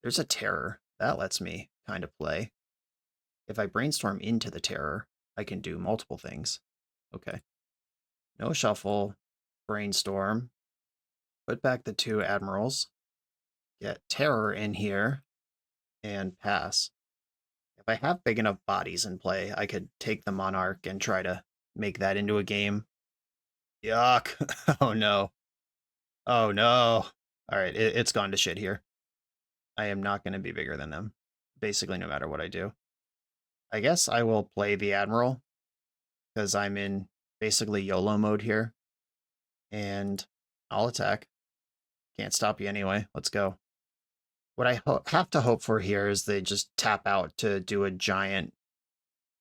There's a Terror. That lets me kind of play. If I Brainstorm into the Terror, I can do multiple things. Okay. No shuffle. Brainstorm. Put back the 2 Admirals. Get Terror in here. And pass. If I have big enough bodies in play, I could take the Monarch and try to make that into a game. Yuck. Oh no. Oh no. Alright, it's gone to shit here. I am not going to be bigger than them. Basically, no matter what I do. I guess I will play the Admiral. Because I'm in basically YOLO mode here. And I'll attack. Can't stop you anyway. Let's go. What I have to hope for here is they just tap out to do a giant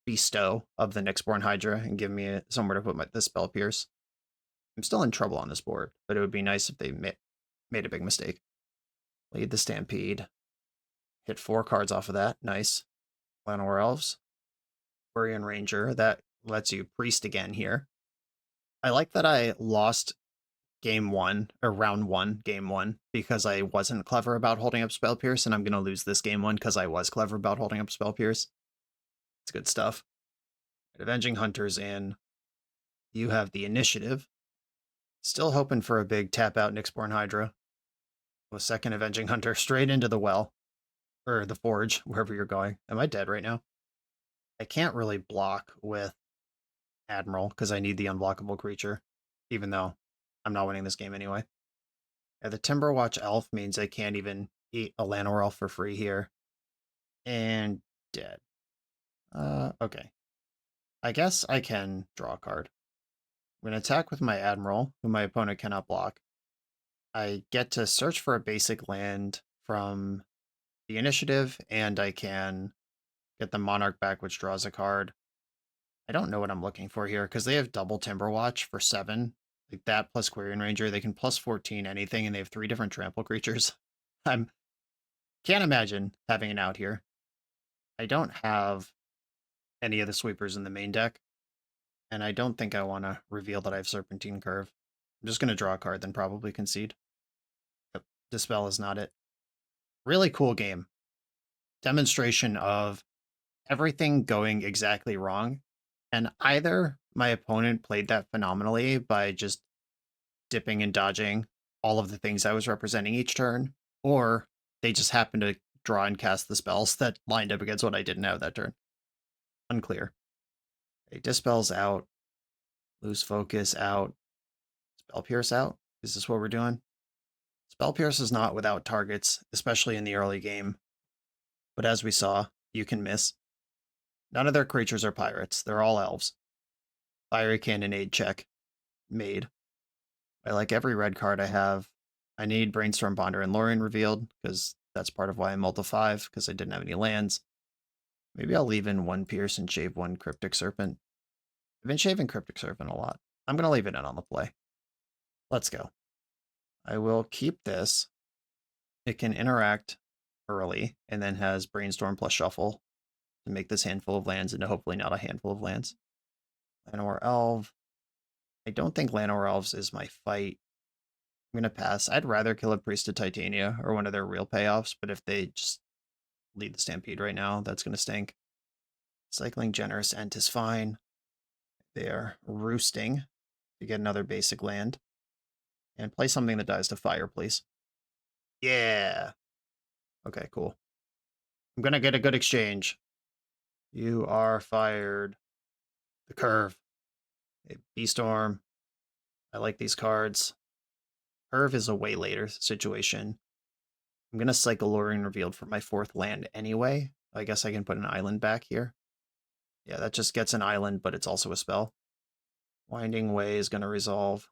bestow of the Nyxborn Hydra and give me somewhere to put the Spell Pierce. I'm still in trouble on this board, but it would be nice if they made a big mistake. Lead the Stampede. Hit 4 cards off of that. Nice. Llanowar Elves. Quirion Ranger. That lets you Priest again here. I like that I lost game one, or round one, game one, because I wasn't clever about holding up Spell Pierce, and I'm going to lose this game one because I was clever about holding up Spell Pierce. It's good stuff. Avenging Hunter's in. You have the initiative. Still hoping for a big tap out Nyxborn Hydra. A second Avenging Hunter straight into the well. Or the forge, wherever you're going. Am I dead right now? I can't really block with Admiral because I need the unblockable creature, even though I'm not winning this game anyway. Yeah, the Timberwatch Elf means I can't even eat a Llanowar Elf for free here. And dead. Okay. I guess I can draw a card. I'm going to attack with my Admiral, who my opponent cannot block. I get to search for a basic land from the initiative, and I can get the Monarch back, which draws a card. I don't know what I'm looking for here, because they have double Timberwatch for 7. Like that plus Quirion Ranger, they can plus 14 anything, and they have 3 different trample creatures. Can't imagine having an out here. I don't have any of the sweepers in the main deck, and I don't think I want to reveal that I have Serpentine Curve. I'm just going to draw a card, then probably concede. Yep, Dispel is not it. Really cool game. Demonstration of everything going exactly wrong. And either my opponent played that phenomenally by just dipping and dodging all of the things I was representing each turn, or they just happened to draw and cast the spells that lined up against what I didn't have that turn. Unclear. Okay, Dispel's out. Lose Focus out. Spell Pierce out. Is this what we're doing? Spell Pierce is not without targets, especially in the early game. But as we saw, you can miss. None of their creatures are pirates. They're all elves. Fiery Cannonade check. Made. I like every red card I have. I need Brainstorm Ponder and Lorien revealed, because that's part of why I'm multi 5, because I didn't have any lands. Maybe I'll leave in 1 Pierce and shave 1 Cryptic Serpent. I've been shaving Cryptic Serpent a lot. I'm going to leave it in on the play. Let's go. I will keep this. It can interact early, and then has Brainstorm plus Shuffle to make this handful of lands into hopefully not a handful of lands. Llanowar Elf. I don't think Llanowar Elves is my fight. I'm going to pass. I'd rather kill a Priest of Titania or one of their real payoffs, but if they just lead the Stampede right now, that's going to stink. Cycling Generous Ent is fine. They are roosting to get another basic land. And play something that dies to fire, please. Yeah. Okay, cool. I'm going to get a good exchange. You are fired. The Curve. A B-Storm. I like these cards. Curve is a way later situation. I'm going to cycle Lorien Revealed for my 4th land anyway. I guess I can put an island back here. Yeah, that just gets an island, but it's also a spell. Winding Way is going to resolve.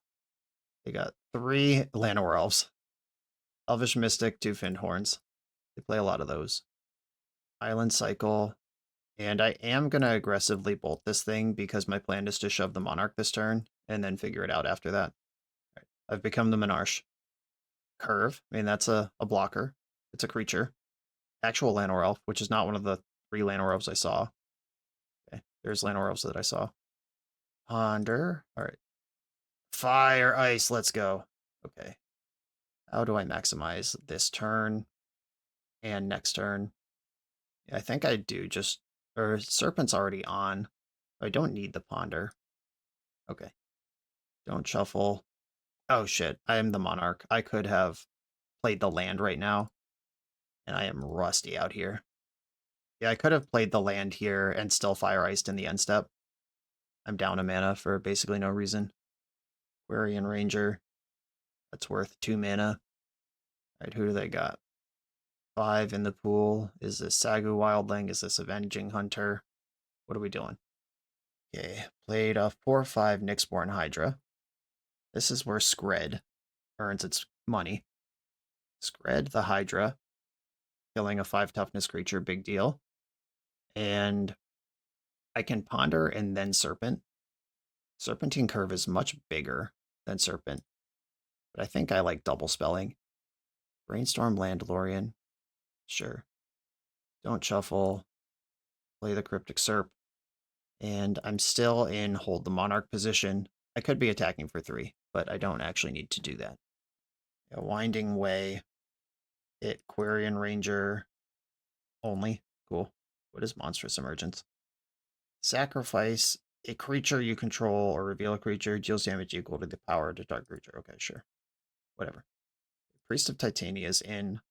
They got 3 Llanowar Elves. Elvish Mystic, 2 Finned Horns. They play a lot of those. Island Cycle. And I am going to aggressively bolt this thing because my plan is to shove the Monarch this turn and then figure it out after that. Right. I've become the Monarch. Curve. I mean, that's a blocker. It's a creature. Actual Llanowar Elf, which is not one of the 3 Llanowar Elves I saw. Okay, there's Llanowar Elves that I saw. Ponder. All right. Fire, Ice, let's go. Okay. How do I maximize this turn and next turn? Yeah, I think I do just... Or Serpent's already on. I don't need the Ponder. Okay. Don't shuffle. Oh shit, I am the Monarch. I could have played the land right now. And I am rusty out here. Yeah, I could have played the land here and still Fire Iced in the end step. I'm down a mana for basically no reason. Quirion Ranger. That's worth 2 mana. Alright, who do they got? 5 in the pool. Is this Sagu Wildling? Is this Avenging Hunter? What are we doing? Okay, played a 4/5 Nyxborn Hydra. This is where Skred earns its money. Skred the Hydra. Killing a 5 toughness creature, big deal. And I can Ponder and then Serpent. Serpentine Curve is much bigger than Serpent. But I think I like double spelling. Brainstorm Land Lorien. Sure. Don't shuffle. Play the Cryptic Serp. And I'm still in Hold the Monarch position. I could be attacking for 3, but I don't actually need to do that. A Winding Way, hit Quarian Ranger only. Cool. What is Monstrous Emergence? Sacrifice a creature you control or reveal a creature, deals damage equal to the power of the target creature. Okay, sure. Whatever. Priest of Titania is in.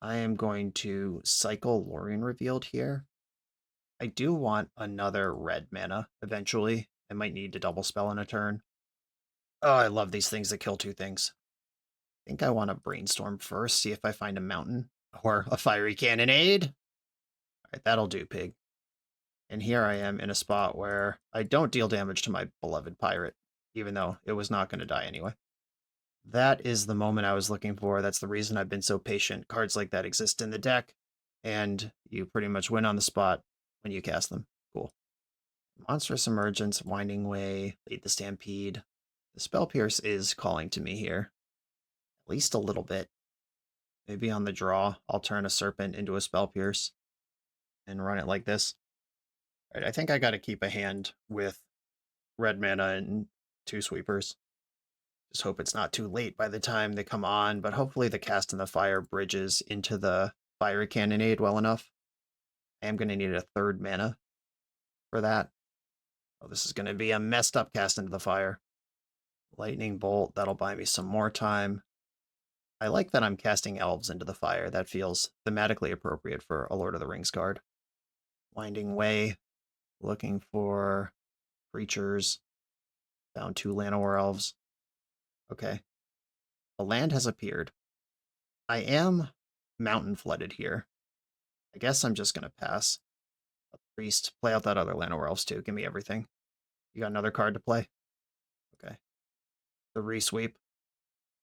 I am going to cycle Lorien Revealed here. I do want another red mana eventually. I might need to double spell in a turn. Oh, I love these things that kill 2 things. I think I want to brainstorm first, see if I find a mountain or a fiery cannonade. All right, that'll do, pig. And here I am in a spot where I don't deal damage to my beloved pirate, even though it was not going to die anyway. That is the moment I was looking for. That's the reason I've been so patient. Cards like that exist in the deck, and you pretty much win on the spot when you cast them. Cool. Monstrous Emergence, Winding Way, Lead the Stampede. The Spell Pierce is calling to me here. At least a little bit. Maybe on the draw, I'll turn a Serpent into a Spell Pierce and run it like this. All right, I think I got to keep a hand with red mana and 2 sweepers. Just hope it's not too late by the time they come on, but hopefully the Cast in the Fire bridges into the Fiery Cannonade well enough. I am going to need a 3rd mana for that. Oh, this is going to be a messed up Cast into the Fire. Lightning Bolt, that'll buy me some more time. I like that I'm casting Elves into the Fire. That feels thematically appropriate for a Lord of the Rings card. Winding Way, looking for creatures. Found 2 Llanowar Elves. Okay. The land has appeared. I am mountain flooded here. I guess I'm just going to pass. A priest. Play out that other Llanowar Elves too. Give me everything. You got another card to play? Okay. The resweep.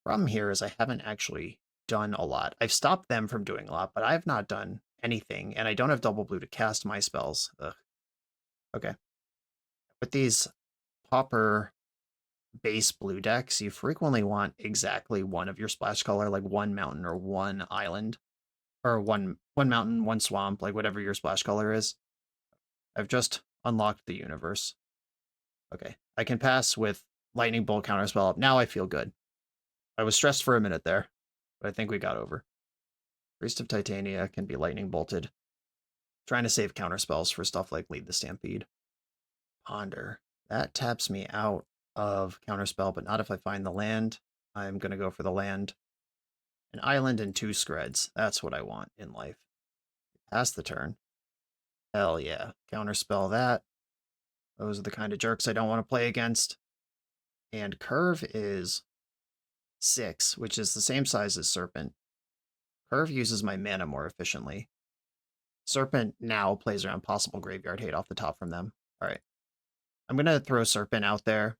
Problem here is I haven't actually done a lot. I've stopped them from doing a lot, but I have not done anything, and I don't have double blue to cast my spells. Ugh. Okay. With these Pauper base blue decks, you frequently want exactly one of your splash color, like 1 mountain or 1 island, or one mountain, 1 swamp, like whatever your splash color is. I've just unlocked the universe. Okay, I can pass with Lightning Bolt counterspell up. Now I feel good. I was stressed for a minute there, but I think we got over. Priest of Titania can be Lightning Bolted. Trying to save counterspells for stuff like Lead the Stampede. Ponder. That taps me out of counterspell, but not if I find the land. I'm going to go for the land. An island and 2 Skreds. That's what I want in life. Pass the turn. Hell yeah. Counterspell that. Those are the kind of jerks I don't want to play against. And Curve is 6, which is the same size as Serpent. Curve uses my mana more efficiently. Serpent now plays around possible graveyard hate off the top from them. All right. I'm going to throw Serpent out there.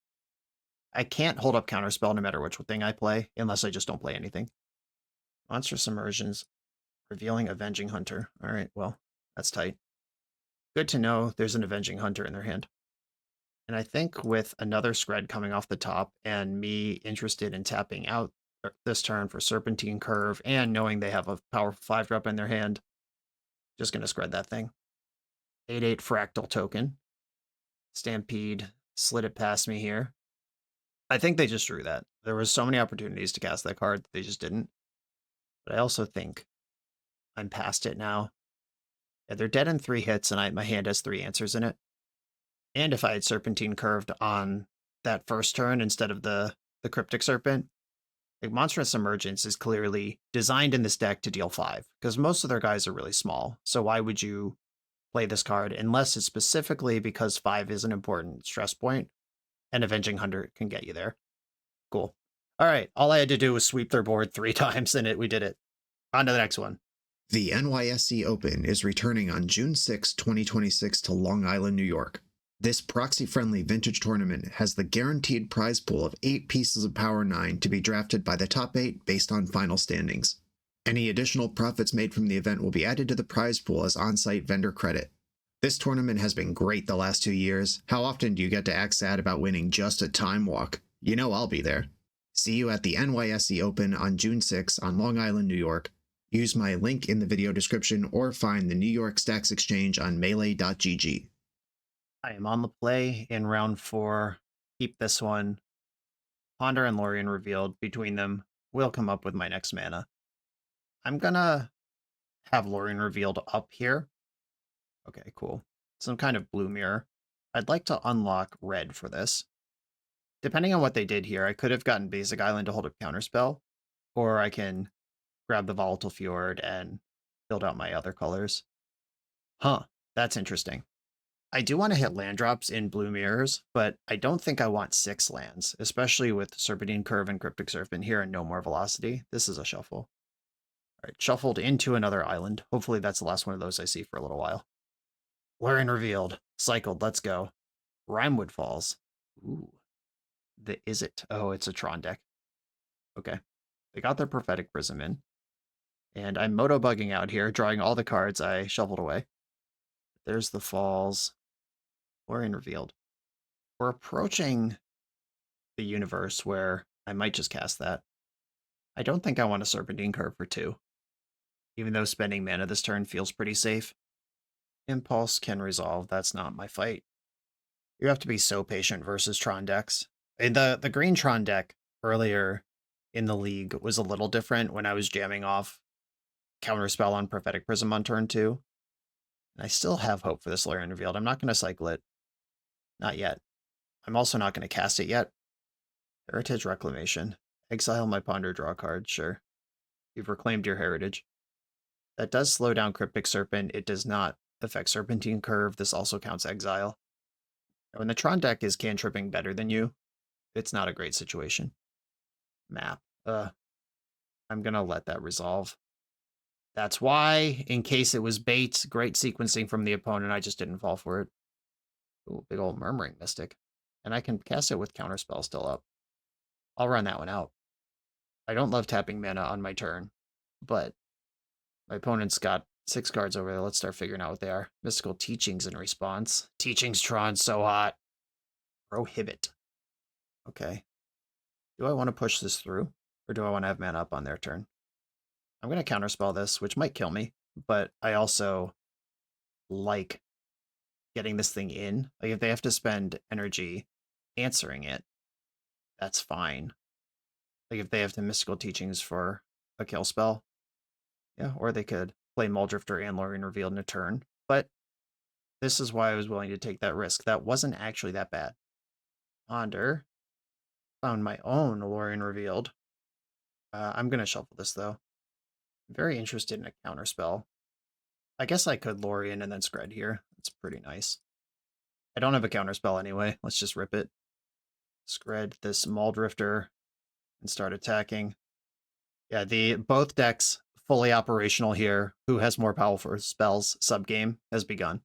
I can't hold up counterspell no matter which thing I play, unless I just don't play anything. Monstrous Immersions, revealing Avenging Hunter. All right, well, that's tight. Good to know there's an Avenging Hunter in their hand. And I think with another Skred coming off the top and me interested in tapping out this turn for Serpentine Curve and knowing they have a powerful 5-drop in their hand, just going to Skred that thing. 8/8 Fractal Token. Stampede slid it past me here. I think they just drew that. There was so many opportunities to cast that card that they just didn't. But I also think I'm past it now. Yeah, they're dead in 3 hits, and my hand has 3 answers in it. And if I had Serpentine Curved on that first turn instead of the Cryptic Serpent, like Monstrous Emergence is clearly designed in this deck to deal 5, because most of their guys are really small. So why would you play this card unless it's specifically because 5 is an important stress point, and Avenging Hunter can get you there. Cool. All right, all I had to do was sweep their board 3 times, and we did it. On to the next one. The NYSE Open is returning on June 6, 2026 to Long Island, New York. This proxy-friendly vintage tournament has the guaranteed prize pool of 8 pieces of Power 9 to be drafted by the top 8 based on final standings. Any additional profits made from the event will be added to the prize pool as on-site vendor credit. This tournament has been great the last 2 years. How often do you get to act sad about winning just a time walk? You know I'll be there. See you at the NYSE Open on June 6 on Long Island, New York. Use my link in the video description or find the New York Stacks Exchange on melee.gg. I am on the play in round 4. Keep this one. Ponder and Lorien revealed. Between them, we'll come up with my next mana. I'm gonna have Lorien revealed up here. Okay, cool. Some kind of blue mirror. I'd like to unlock red for this. Depending on what they did here, I could have gotten Basic Island to hold a counterspell, or I can grab the Volatile Fjord and build out my other colors. Huh, that's interesting. I do want to hit land drops in blue mirrors, but I don't think I want 6 lands, especially with Serpentine Curve and Cryptic Serpent here and no more velocity. This is a shuffle. All right, shuffled into another island. Hopefully that's the last one of those I see for a little while. Lorien revealed. Cycled, let's go. Rimewood Falls. Ooh. The Izzet. Oh, it's a Tron deck. Okay. They got their Prophetic Prism in. And I'm moto bugging out here, drawing all the cards I shuffled away. There's the Falls. Lorien revealed. We're approaching the universe where I might just cast that. I don't think I want a Serpentine Curve for 2. Even though spending mana this turn feels pretty safe. Impulse can resolve. That's not my fight. You have to be so patient versus Tron decks. And the green Tron deck earlier in the league was a little different when I was jamming off Counterspell on Prophetic Prism on turn 2. And I still have hope for this Lorien revealed. I'm not going to cycle it. Not yet. I'm also not going to cast it yet. Heritage Reclamation. Exile my Ponder, draw a card. Sure. You've reclaimed your heritage. That does slow down Cryptic Serpent. It does not affect Serpentine Curve. This also counts exile. When the Tron deck is cantripping better than you, it's not a great situation. Map. I'm going to let that resolve. That's why, in case it was bait, great sequencing from the opponent, I just didn't fall for it. Ooh, big old Murmuring Mystic. And I can cast it with Counterspell still up. I'll run that one out. I don't love tapping mana on my turn, but my opponent's got 6 cards over there. Let's start figuring out what they are. Mystical Teachings in response. Teachings Tron, so hot. Prohibit. Okay. Do I want to push this through? Or do I want to have mana up on their turn? I'm going to counterspell this, which might kill me, but I also like getting this thing in. Like, if they have to spend energy answering it, that's fine. Like, if they have the Mystical Teachings for a kill spell, yeah, or they could play Muldrifter and Lorien revealed in a turn, but this is why I was willing to take that risk. That wasn't actually that bad. Ponder. Found my own Lorien revealed. I'm going to shuffle this, though. I'm very interested in a counterspell. I guess I could Lorien and then Skred here. It's pretty nice. I don't have a counterspell anyway. Let's just rip it. Skred this Muldrifter and start attacking. Yeah, both decks fully operational here. Who has more powerful spells? Subgame has begun.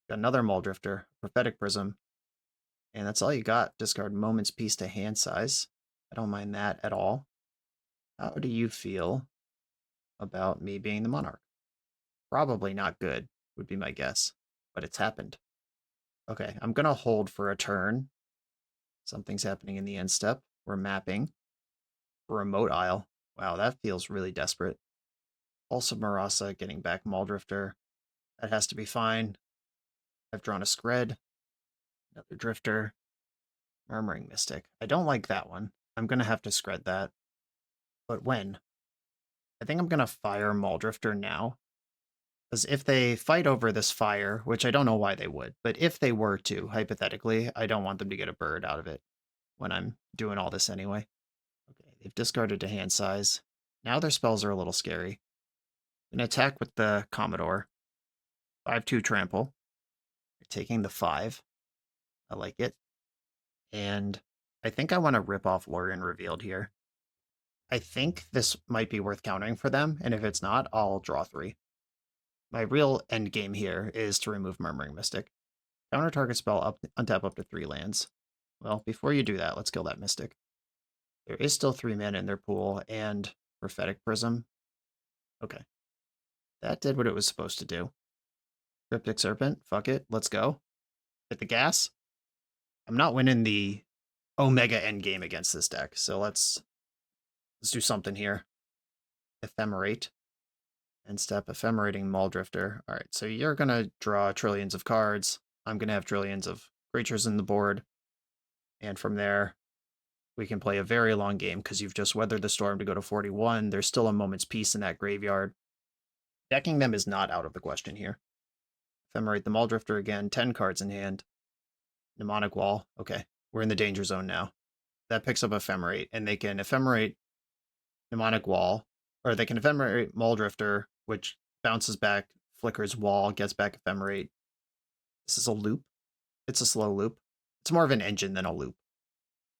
Got another Muldrifter, Prophetic Prism. And that's all you got. Discard Moment's Peace to hand size. I don't mind that at all. How do you feel about me being the Monarch? Probably not good, would be my guess. But it's happened. Okay, I'm going to hold for a turn. Something's happening in the end step. We're mapping. Remote Isle. Wow, that feels really desperate. Also Marasa getting back Muldrifter. That has to be fine. I've drawn a Skred. Another Drifter. Murmuring Mystic. I don't like that one. I'm going to have to Skred that. But when? I think I'm going to fire Muldrifter now. Because if they fight over this fire, which I don't know why they would, but if they were to, hypothetically, I don't want them to get a bird out of it when I'm doing all this anyway. Okay, they've discarded to hand size. Now their spells are a little scary. An attack with the Commodore. 5/2 trample. They're taking the 5. I like it. And I think I want to rip off Lorien revealed here. I think this might be worth countering for them, and if it's not, I'll draw 3. My real end game here is to remove Murmuring Mystic. Counter target spell, untap up to 3 lands. Well, before you do that, let's kill that Mystic. There is still 3 mana in their pool, and Prophetic Prism. Okay. That did what it was supposed to do. Cryptic Serpent, fuck it, let's go. Hit the gas. I'm not winning the Omega endgame against this deck, so let's do something here. Ephemerate. End step, Ephemerating Muldrifter. Alright, so you're going to draw trillions of cards. I'm going to have trillions of creatures in the board. And from there, we can play a very long game because you've just weathered the storm to go to 41. There's still a moment's peace in that graveyard. Decking them is not out of the question here. Ephemerate the Muldrifter again, 10 cards in hand. Mnemonic Wall. Okay, we're in the danger zone now. That picks up Ephemerate, and they can Ephemerate Mnemonic Wall, or they can Ephemerate Muldrifter, which bounces back, flickers Wall, gets back Ephemerate. This is a loop. It's a slow loop. It's more of an engine than a loop.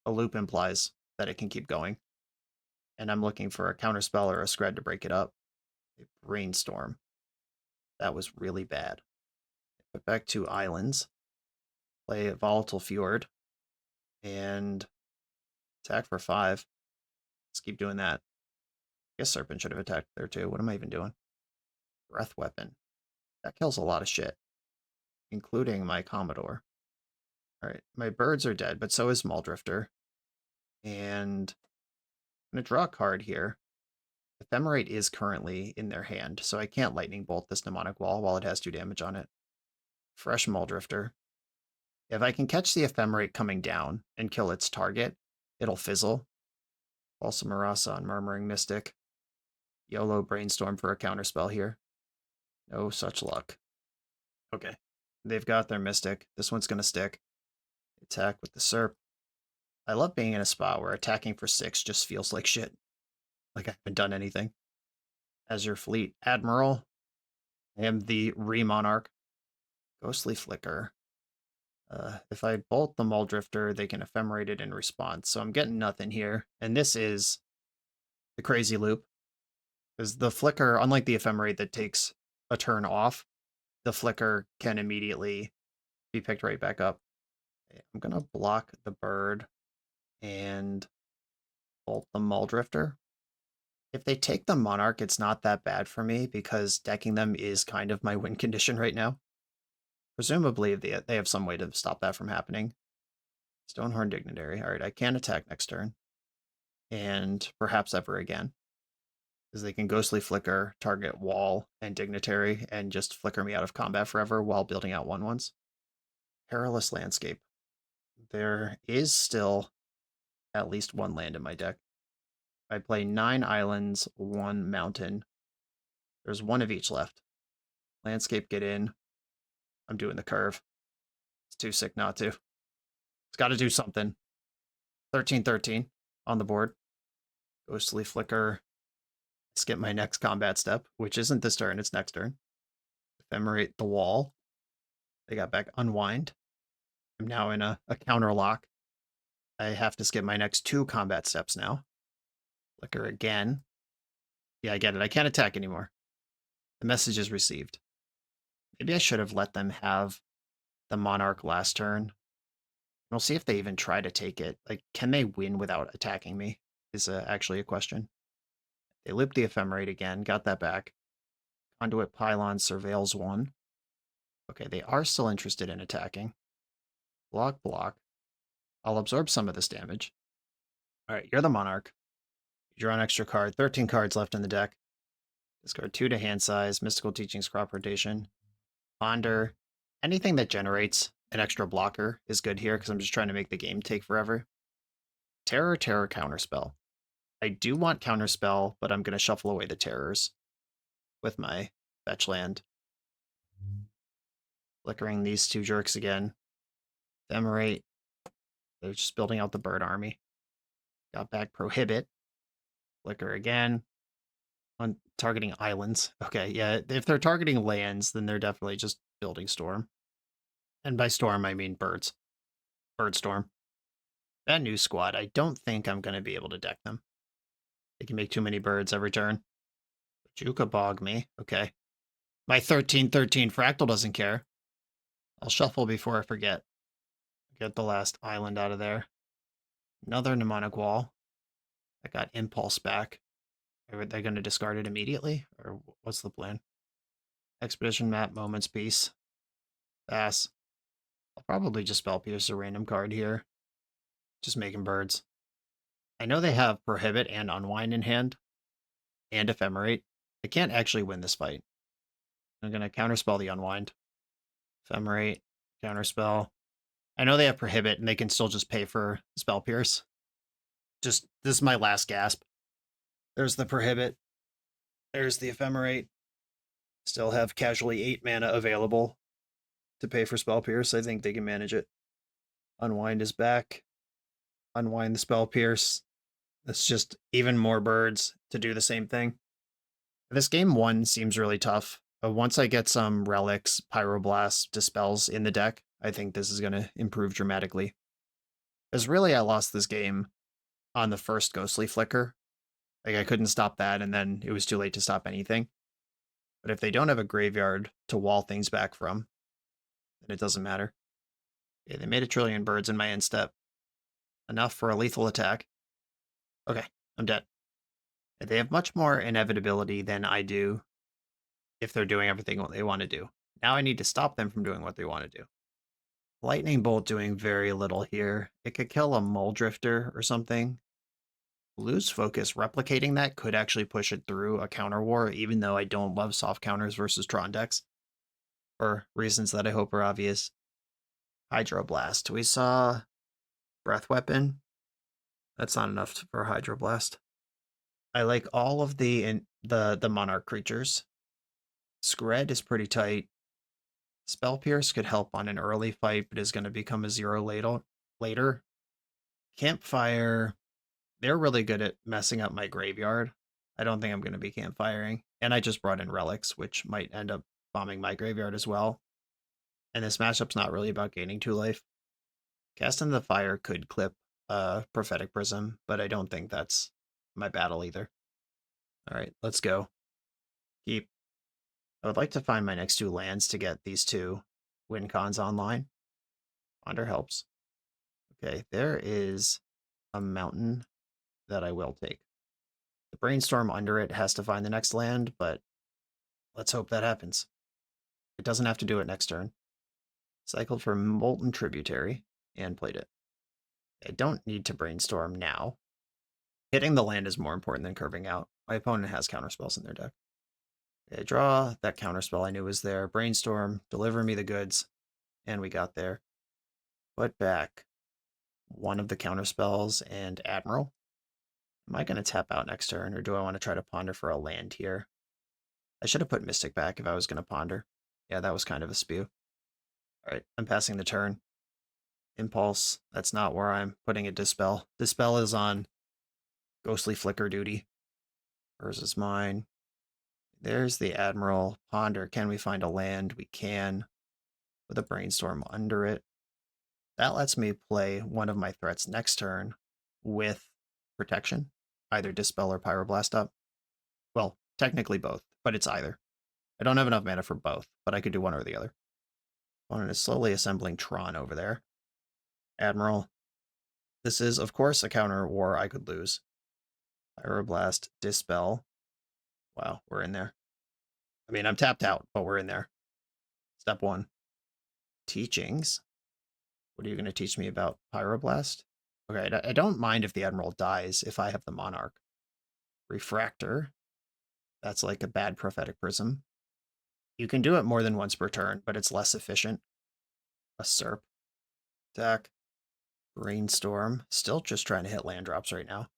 A loop implies that it can keep going. And I'm looking for a counterspell or a Skred to break it up. A Brainstorm. That was really bad. Put back 2 islands. Play a Volatile Fjord. And attack for 5. Let's keep doing that. I guess Serpent should have attacked there too. What am I even doing? Breath Weapon. That kills a lot of shit. Including my Commodore. Alright, my birds are dead, but so is Muldrifter. And I'm going to draw a card here. Ephemerate is currently in their hand, so I can't Lightning Bolt this Mnemonic Wall while it has 2 damage on it. Fresh Muldrifter. If I can catch the Ephemerate coming down and kill its target, it'll fizzle. Also Marasa on Murmuring Mystic. YOLO Brainstorm for a counterspell here. No such luck. Okay. They've got their Mystic. This one's going to stick. Attack with the Serp. I love being in a spot where attacking for 6 just feels like shit. Like I haven't done anything. As your fleet Admiral. I am the Monarch. Ghostly Flicker. If I bolt the Muldrifter, they can Ephemerate it in response. So I'm getting nothing here. And this is the crazy loop. Because the Flicker, unlike the Ephemerate that takes a turn off, the Flicker can immediately be picked right back up. I'm going to block the bird and bolt the Muldrifter. If they take the Monarch, it's not that bad for me because decking them is kind of my win condition right now. Presumably, they have some way to stop that from happening. Stonehorn Dignitary. All right, I can attack next turn. And perhaps ever again. Because they can Ghostly Flicker, target Wall and Dignitary, and just flicker me out of combat forever while building out 1/1s. Perilous Landscape. There is still at least 1 land in my deck. I play 9 islands, 1 mountain. There's 1 of each left. Landscape, get in. I'm doing the curve. It's too sick not to. It's got to do something. 13/13 on the board. Ghostly Flicker. Skip my next combat step, which isn't this turn, it's next turn. Ephemerate the Wall. They got back Unwind. I'm now in a counter lock. I have to skip my next 2 combat steps now. Flicker again. Yeah, I get it. I can't attack anymore. The message is received. Maybe I should have let them have the Monarch last turn. We'll see if they even try to take it. Like, can they win without attacking me? Is actually a question. They looped the Ephemerate again. Got that back. Conduit Pylon surveils 1. Okay, they are still interested in attacking. Block, block. I'll absorb some of this damage. All right, you're the Monarch. You draw an extra card. 13 cards left in the deck. Discard 2 to hand size. Mystical Teachings, Crop Rotation. Ponder. Anything that generates an extra blocker is good here because I'm just trying to make the game take forever. Terror, Terror, Counterspell. I do want Counterspell, but I'm going to shuffle away the terrors with my fetch land. Flickering these 2 jerks again. Ephemerate. They're just building out the bird army. Got back Prohibit. Flicker again. On targeting islands. Okay, yeah, if they're targeting lands, then they're definitely just building Storm. And by Storm, I mean birds. Bird Storm. That new squad, I don't think I'm going to be able to deck them. They can make too many birds every turn. Juka Bog me. Okay. My 13/13 Fractal doesn't care. I'll shuffle before I forget. Get the last island out of there. Another Mnemonic Wall. I got Impulse back. Are they going to discard it immediately? Or what's the plan? Expedition Map, Moments Peace. Pass. I'll probably just Spell Pierce a random card here. Just making birds. I know they have Prohibit and Unwind in hand. And Ephemerate. I can't actually win this fight. I'm going to counterspell the Unwind. Ephemerate. Counterspell. I know they have Prohibit and they can still just pay for Spell Pierce. this is my last gasp. There's the Prohibit. There's the Ephemerate. Still have casually 8 mana available to pay for Spell Pierce. I think they can manage it. Unwind is back. Unwind the Spell Pierce. It's just even more birds to do the same thing. This game 1 seems really tough. But once I get some relics, Pyroblast, Dispels in the deck, I think this is going to improve dramatically. Because really I lost this game on the first Ghostly Flicker. Like I couldn't stop that, and then it was too late to stop anything. But if they don't have a graveyard to wall things back from, then it doesn't matter. Okay, they made a trillion birds in my end step. Enough for a lethal attack. Okay, I'm dead. They have much more inevitability than I do if they're doing everything what they want to do. Now I need to stop them from doing what they want to do. Lightning Bolt doing very little here. It could kill a Mole Drifter or something. Lose Focus replicating that could actually push it through a counter war, even though I don't love soft counters versus Tron decks. For reasons that I hope are obvious. Hydroblast. We saw Breath Weapon. That's not enough for Hydroblast. I like all of the Monarch creatures. Skred is pretty tight. Spell Pierce could help on an early fight, but is going to become a 0 later. Campfire, they're really good at messing up my graveyard. I don't think I'm going to be campfiring. And I just brought in relics, which might end up bombing my graveyard as well. And this matchup's not really about gaining 2 life. Cast into the Fire could clip Prophetic Prism, but I don't think that's my battle either. All right, let's go. Keep. I would like to find my next 2 lands to get these 2 win cons online. Ponder helps. Okay, there is a mountain that I will take. The Brainstorm under it has to find the next land, but let's hope that happens. It doesn't have to do it next turn. Cycled for Molten Tributary and played it. I don't need to Brainstorm now. Hitting the land is more important than curving out. My opponent has counterspells in their deck. Okay, draw that counterspell I knew was there. Brainstorm, deliver me the goods, and we got there. Put back one of the counterspells and Admiral. Am I going to tap out next turn, or do I want to try to ponder for a land here? I should have put Mystic back if I was going to ponder. Yeah, that was kind of a spew. Alright, I'm passing the turn. Impulse, that's not where I'm putting a Dispel. Dispel is on Ghostly Flicker duty. Hers is mine. There's the Admiral. Ponder, can we find a land? We can. With a Brainstorm under it. That lets me play one of my threats next turn with protection. Either Dispel or Pyroblast up. Well, technically both, but it's either. I don't have enough mana for both, but I could do one or the other. Opponent is slowly assembling Tron over there. Admiral. This is, of course, a counter war I could lose. Pyroblast, Dispel. Wow, we're in there. I mean, I'm tapped out, but we're in there. Step 1. Teachings. What are you going to teach me about Pyroblast? Okay, I don't mind if the Admiral dies if I have the Monarch. Refractor. That's like a bad Prophetic Prism. You can do it more than once per turn, but it's less efficient. A Serp. Attack. Brainstorm. Still just trying to hit land drops right now.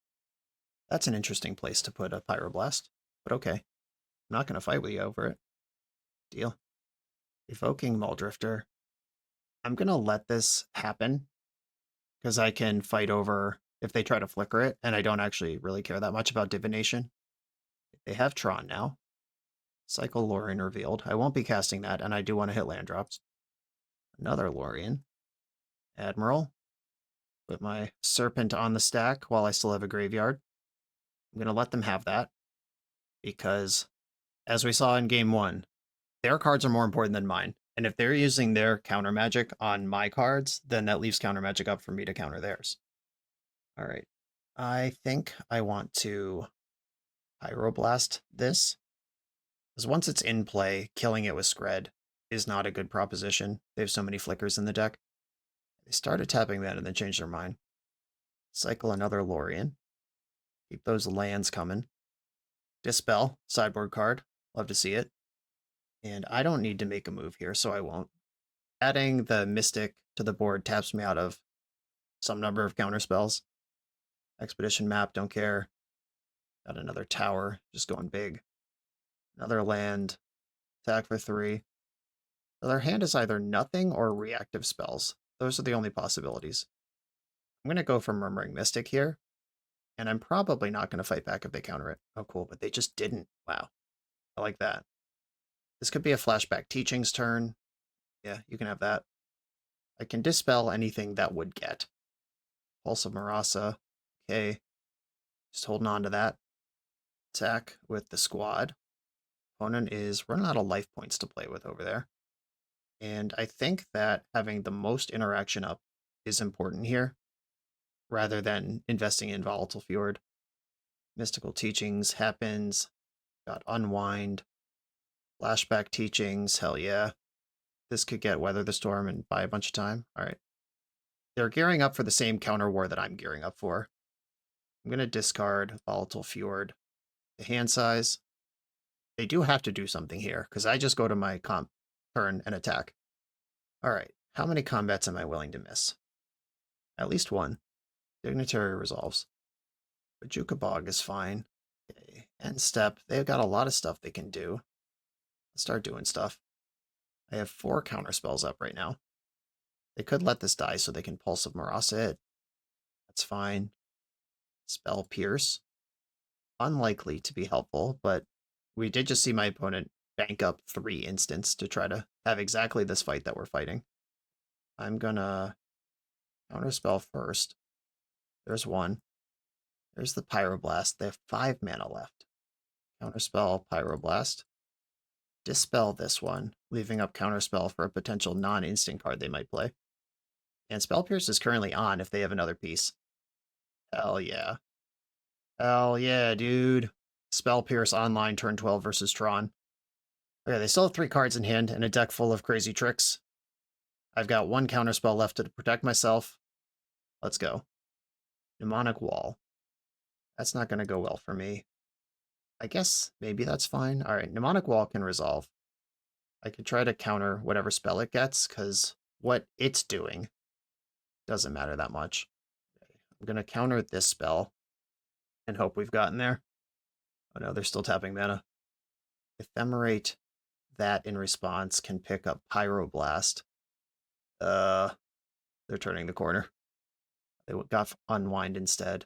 That's an interesting place to put a Pyroblast, but okay. I'm not going to fight with you over it. Deal. Evoking Muldrifter. I'm going to let this happen because I can fight over if they try to flicker it, and I don't actually really care that much about Divination. They have Tron now. Cycle Lorien revealed. I won't be casting that, and I do want to hit land drops. Another Lorien. Admiral. Put my Serpent on the stack while I still have a graveyard. I'm going to let them have that because, as we saw in Game 1, their cards are more important than mine. And if they're using their counter magic on my cards, then that leaves counter magic up for me to counter theirs. All right. I think I want to Pyroblast this. Because once it's in play, killing it with Skred is not a good proposition. They have so many flickers in the deck. They started tapping that and then changed their mind. Cycle another Lorien. Keep those lands coming. Dispel, sideboard card. Love to see it. And I don't need to make a move here, so I won't. Adding the Mystic to the board taps me out of some number of counterspells. Expedition map, don't care. Got another tower, just going big. Another land. Attack for 3. So their hand is either nothing or reactive spells. Those are the only possibilities. I'm going to go for Murmuring Mystic here. And I'm probably not going to fight back if they counter it. Oh, cool, but they just didn't. Wow. I like that. This could be a Flashback Teachings turn. Yeah, you can have that. I can dispel anything that would get. Pulse of Marasa. Okay. Just holding on to that. Attack with the squad. Opponent is running out of life points to play with over there. And I think that having the most interaction up is important here, rather than investing in Volatile Fjord. Mystical Teachings happens. Got Unwind. Flashback Teachings, hell yeah. This could get Weather the Storm and buy a bunch of time. All right. They're gearing up for the same counter war that I'm gearing up for. I'm going to discard Volatile Fjord. The hand size. They do have to do something here, because I just go to my comp turn and attack. All right. How many combats am I willing to miss? At least one. Dignitary resolves. Bajuka Bog is fine. Okay. End step. They've got a lot of stuff they can do. Let's start doing stuff. I have 4 counterspells up right now. They could let this die so they can Pulse of Marasa it. That's fine. Spell Pierce. Unlikely to be helpful, but we did just see my opponent bank up 3 instants to try to have exactly this fight that we're fighting. I'm gonna counterspell first. There's 1. There's the Pyroblast. They have 5 mana left. Counterspell Pyroblast. Dispel this one, leaving up Counterspell for a potential non-instant card they might play. And Spell Pierce is currently on if they have another piece. Hell yeah. Hell yeah, dude. Spell Pierce online turn 12 versus Tron. Okay, they still have 3 cards in hand and a deck full of crazy tricks. I've got 1 counterspell left to protect myself. Let's go. Mnemonic Wall. That's not going to go well for me. I guess maybe that's fine. All right, Mnemonic Wall can resolve. I could try to counter whatever spell it gets, because what it's doing doesn't matter that much. Okay, I'm going to counter this spell and hope we've gotten there. Oh no, they're still tapping mana. Ephemerate that in response can pick up Pyroblast. They're turning the corner. They got Unwind instead.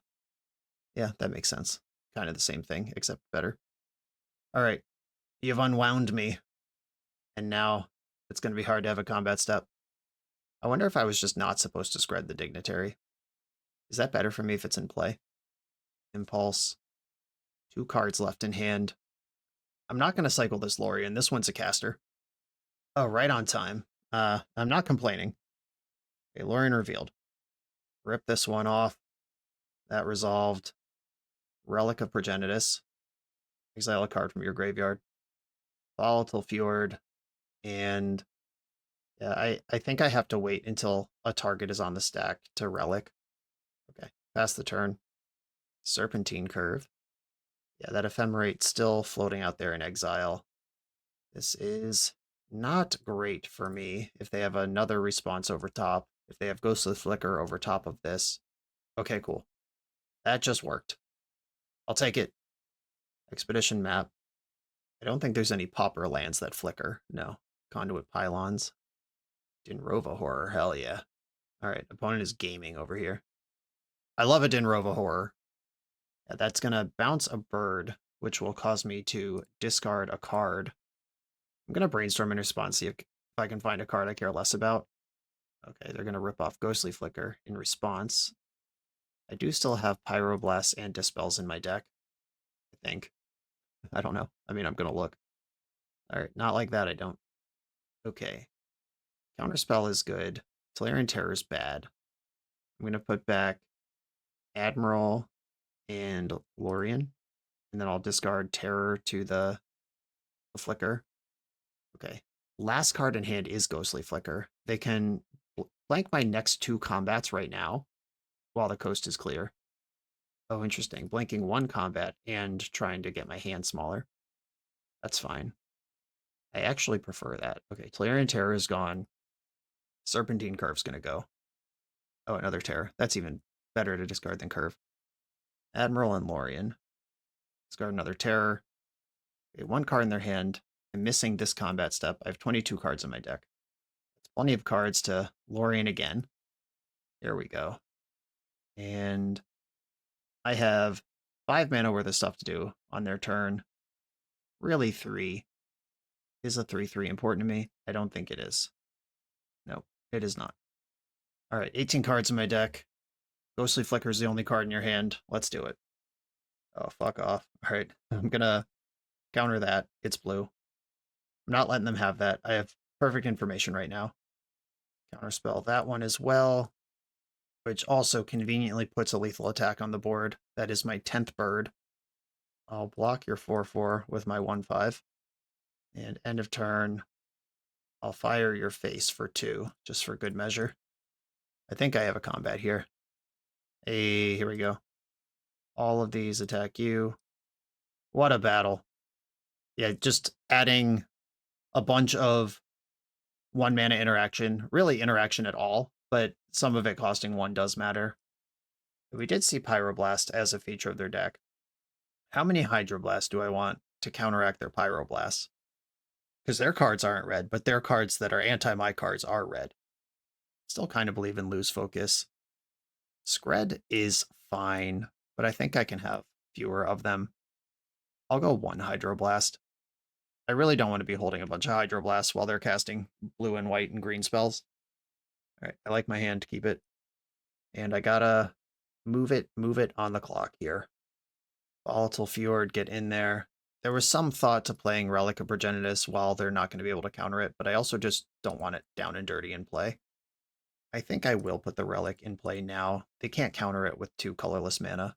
Yeah, that makes sense. Kind of the same thing, except better. All right, you've unwound me. And now it's going to be hard to have a combat step. I wonder if I was just not supposed to Skred the Dignitary. Is that better for me if it's in play? Impulse. 2 cards left in hand. I'm not going to cycle this Lorien. This one's a caster. Oh, right on time. I'm not complaining. Okay, Lorien revealed. Rip this one off. That resolved. Relic of Progenitus. Exile a card from your graveyard. Volatile Fjord. And yeah, I think I have to wait until a target is on the stack to Relic. Okay, pass the turn. Serpentine Curve. Yeah, that Ephemerate still floating out there in exile. This is not great for me if they have another response over top. If they have Ghostly Flicker over top of this. Okay, cool. That just worked. I'll take it. Expedition map. I don't think there's any Pauper lands that flicker. No. Conduit Pylons. Dinrova Horror. Hell yeah. Alright, opponent is gaming over here. I love a Dinrova Horror. Yeah, that's going to bounce a bird, which will cause me to discard a card. I'm going to brainstorm in response, see if I can find a card I care less about. Okay, they're going to rip off Ghostly Flicker in response. I do still have Pyroblasts and Dispels in my deck, I think. I don't know. I mean, I'm going to look. Alright, not like that, I don't. Okay. Counterspell is good. Tolarian Terror is bad. I'm going to put back Admiral and Lorien, and then I'll discard Terror to the Flicker. Okay. Last card in hand is Ghostly Flicker. They can blank my next 2 combats right now while the coast is clear. Oh, interesting. Blanking 1 combat and trying to get my hand smaller. That's fine. I actually prefer that. Okay, Tolarian Terror is gone. Serpentine Curve's going to go. Oh, another Terror. That's even better to discard than Curve. Admiral and Lorien. Discard another terror. Okay, 1 card in their hand. I'm missing this combat step. I have 22 cards in my deck. It's plenty of cards to Lorien again. There we go. And I have 5 mana worth of stuff to do on their turn. Really 3. Is a 3/3 important to me? I don't think it is. No, it is not. All right, 18 cards in my deck. Ghostly Flicker is the only card in your hand. Let's do it. Oh, fuck off. All right, I'm gonna counter that. It's blue. I'm not letting them have that. I have perfect information right now. Counterspell that one as well, which also conveniently puts a lethal attack on the board. That is my 10th bird. I'll block your 4/4 with my 1/5. And end of turn, I'll fire your face for 2, just for good measure. I think I have a combat here. Hey, here we go. All of these attack you. What a battle. Yeah, just adding a bunch of 1 mana interaction, really interaction at all, but some of it costing 1 does matter. We did see Pyroblast as a feature of their deck. How many Hydroblasts do I want to counteract their Pyroblasts? Because their cards aren't red, but their cards that are anti-my cards are red. Still kind of believe in lose focus. Skred is fine, but I think I can have fewer of them. I'll go 1 Hydroblast. I really don't want to be holding a bunch of Hydroblasts while they're casting blue and white and green spells. All right, I like my hand to keep it. And I gotta move it on the clock here. Volatile Fjord, get in there. There was some thought to playing Relic of Progenitus while they're not going to be able to counter it, but I also just don't want it down and dirty in play. I think I will put the Relic in play now. They can't counter it with 2 colorless mana.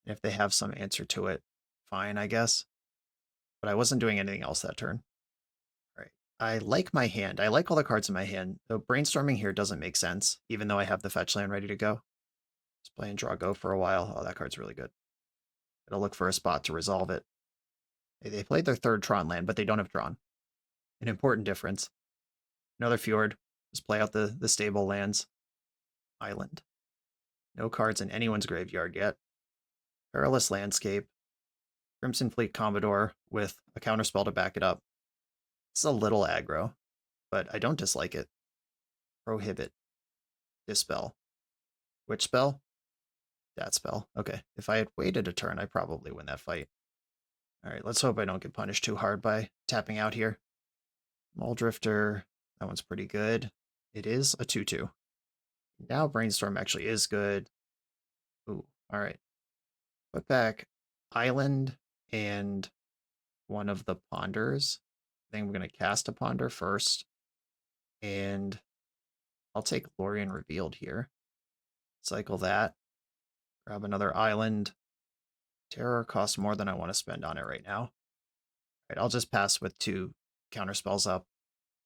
If they have some answer to it, fine, I guess. But I wasn't doing anything else that turn. All right. I like my hand. I like all the cards in my hand. So brainstorming here doesn't make sense, even though I have the fetch land ready to go. Just play and draw go for a while. Oh, that card's really good. It'll look for a spot to resolve it. They played their 3rd Tron land, but they don't have drawn. An important difference. Another Fjord. Just play out the stable lands. Island. No cards in anyone's graveyard yet. Perilous Landscape. Crimson Fleet Commodore with a counterspell to back it up. It's a little aggro, but I don't dislike it. Prohibit. Dispel. Which spell? That spell. Okay. If I had waited a turn, I probably win that fight. All right, let's hope I don't get punished too hard by tapping out here. Muldrifter, that one's pretty good. It is a 2/2. Now Brainstorm actually is good. Ooh, all right. Put back Island and one of the Ponders. I think I'm going to cast a Ponder first. And I'll take Lorien Revealed here. Cycle that. Grab another Island. Terror costs more than I want to spend on it right now. All right, I'll just pass with 2 counterspells up.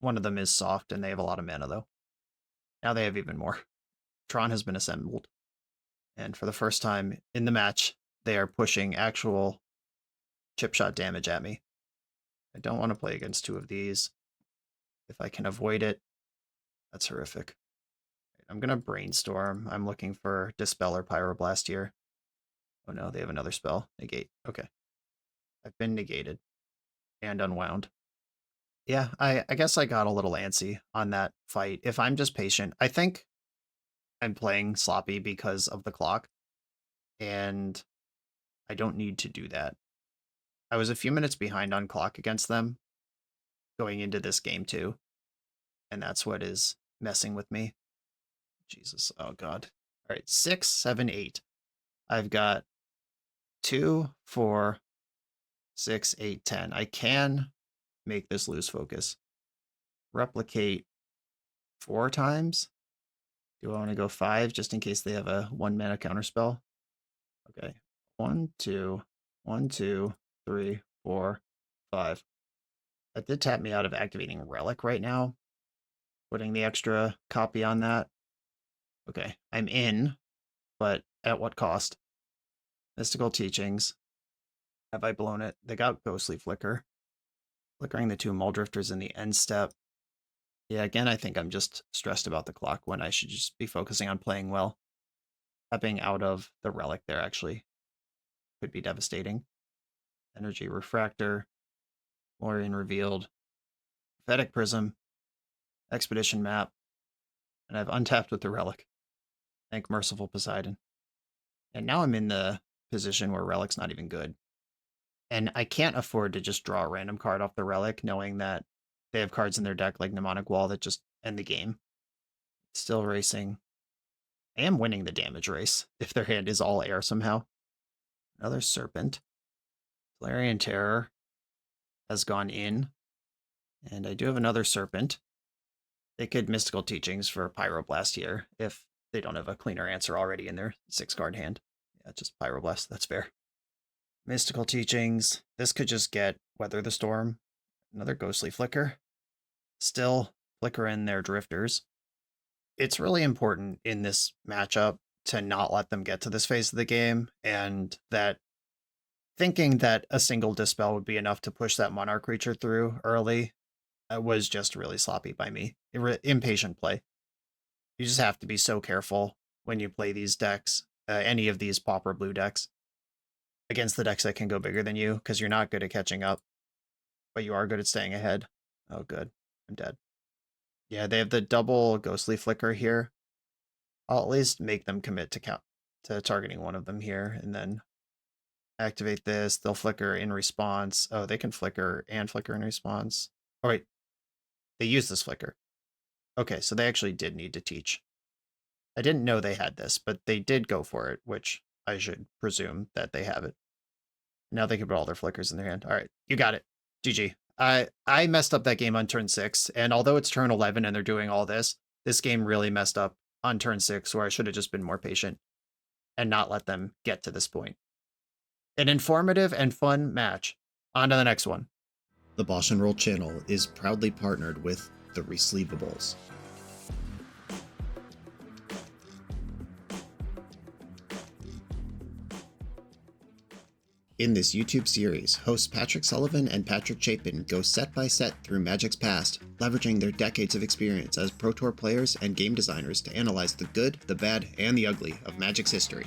One of them is soft, and they have a lot of mana, though. Now they have even more. Tron has been assembled. And for the first time in the match, they are pushing actual chip shot damage at me. I don't want to play against 2 of these. If I can avoid it, that's horrific. I'm going to Brainstorm. I'm looking for Dispel or Pyroblast here. Oh no, they have another spell. Negate. Okay. I've been negated and unwound. Yeah, I guess I got a little antsy on that fight. If I'm just patient, I think I'm playing sloppy because of the clock, and I don't need to do that. I was a few minutes behind on clock against them going into this game too, and that's what is messing with me. Jesus, oh god. All right, 6, 7, 8. I've got 2, 4, 6, 8, 10. I can make this lose focus. Replicate 4 times. Do I want to go 5 just in case they have a 1 mana counterspell? Okay. 1, 2, 1, 2, 3, 4, 5. That did tap me out of activating Relic right now. Putting the extra copy on that. Okay, I'm in, but at what cost? Mystical Teachings. Have I blown it? They got Ghostly Flicker. Flickering the 2 Muldrifters in the end step. Yeah, again, I think I'm just stressed about the clock when I should just be focusing on playing well. Stepping out of the relic there actually could be devastating. Energy Refractor, Lorien Revealed, Prophetic Prism, Expedition Map, and I've untapped with the relic. Thank Merciful Poseidon. And now I'm in the position where relic's not even good. And I can't afford to just draw a random card off the relic, knowing that they have cards in their deck like Mnemonic Wall that just end the game. Still racing. I am winning the damage race, if their hand is all air somehow. Another Serpent. Galarian Terror has gone in. And I do have another Serpent. They could Mystical Teachings for Pyroblast here, if they don't have a cleaner answer already in their 6-card hand. Yeah, just Pyroblast, that's fair. Mystical Teachings. This could just get Weather the Storm. Another Ghostly Flicker. Still flicker in their Drifters. It's really important in this matchup to not let them get to this phase of the game, and that thinking that a single Dispel would be enough to push that Monarch creature through early was just really sloppy by me. Impatient play. You just have to be so careful when you play these decks, any of these Pauper blue decks, against the decks that can go bigger than you, because you're not good at catching up, but you are good at staying ahead. Oh, good. I'm dead. Yeah, they have the double Ghostly Flicker here. I'll at least make them commit to targeting one of them here, and then activate this. They'll flicker in response. Oh, they can flicker and flicker in response. Oh, wait. They use this flicker. Okay, so they actually did need to teach. I didn't know they had this, but they did go for it, which I should presume that they have it. Now they can put all their flickers in their hand. All right, you got it. GG. I messed up that game on turn 6, and although it's turn 11 and they're doing all this game really messed up on turn 6, where I should have just been more patient and not let them get to this point. An informative and fun match. On to the next one. The BoshNRoll channel is proudly partnered with the Resleevables. In this YouTube series, hosts Patrick Sullivan and Patrick Chapin go set by set through Magic's past, leveraging their decades of experience as Pro Tour players and game designers to analyze the good, the bad, and the ugly of Magic's history.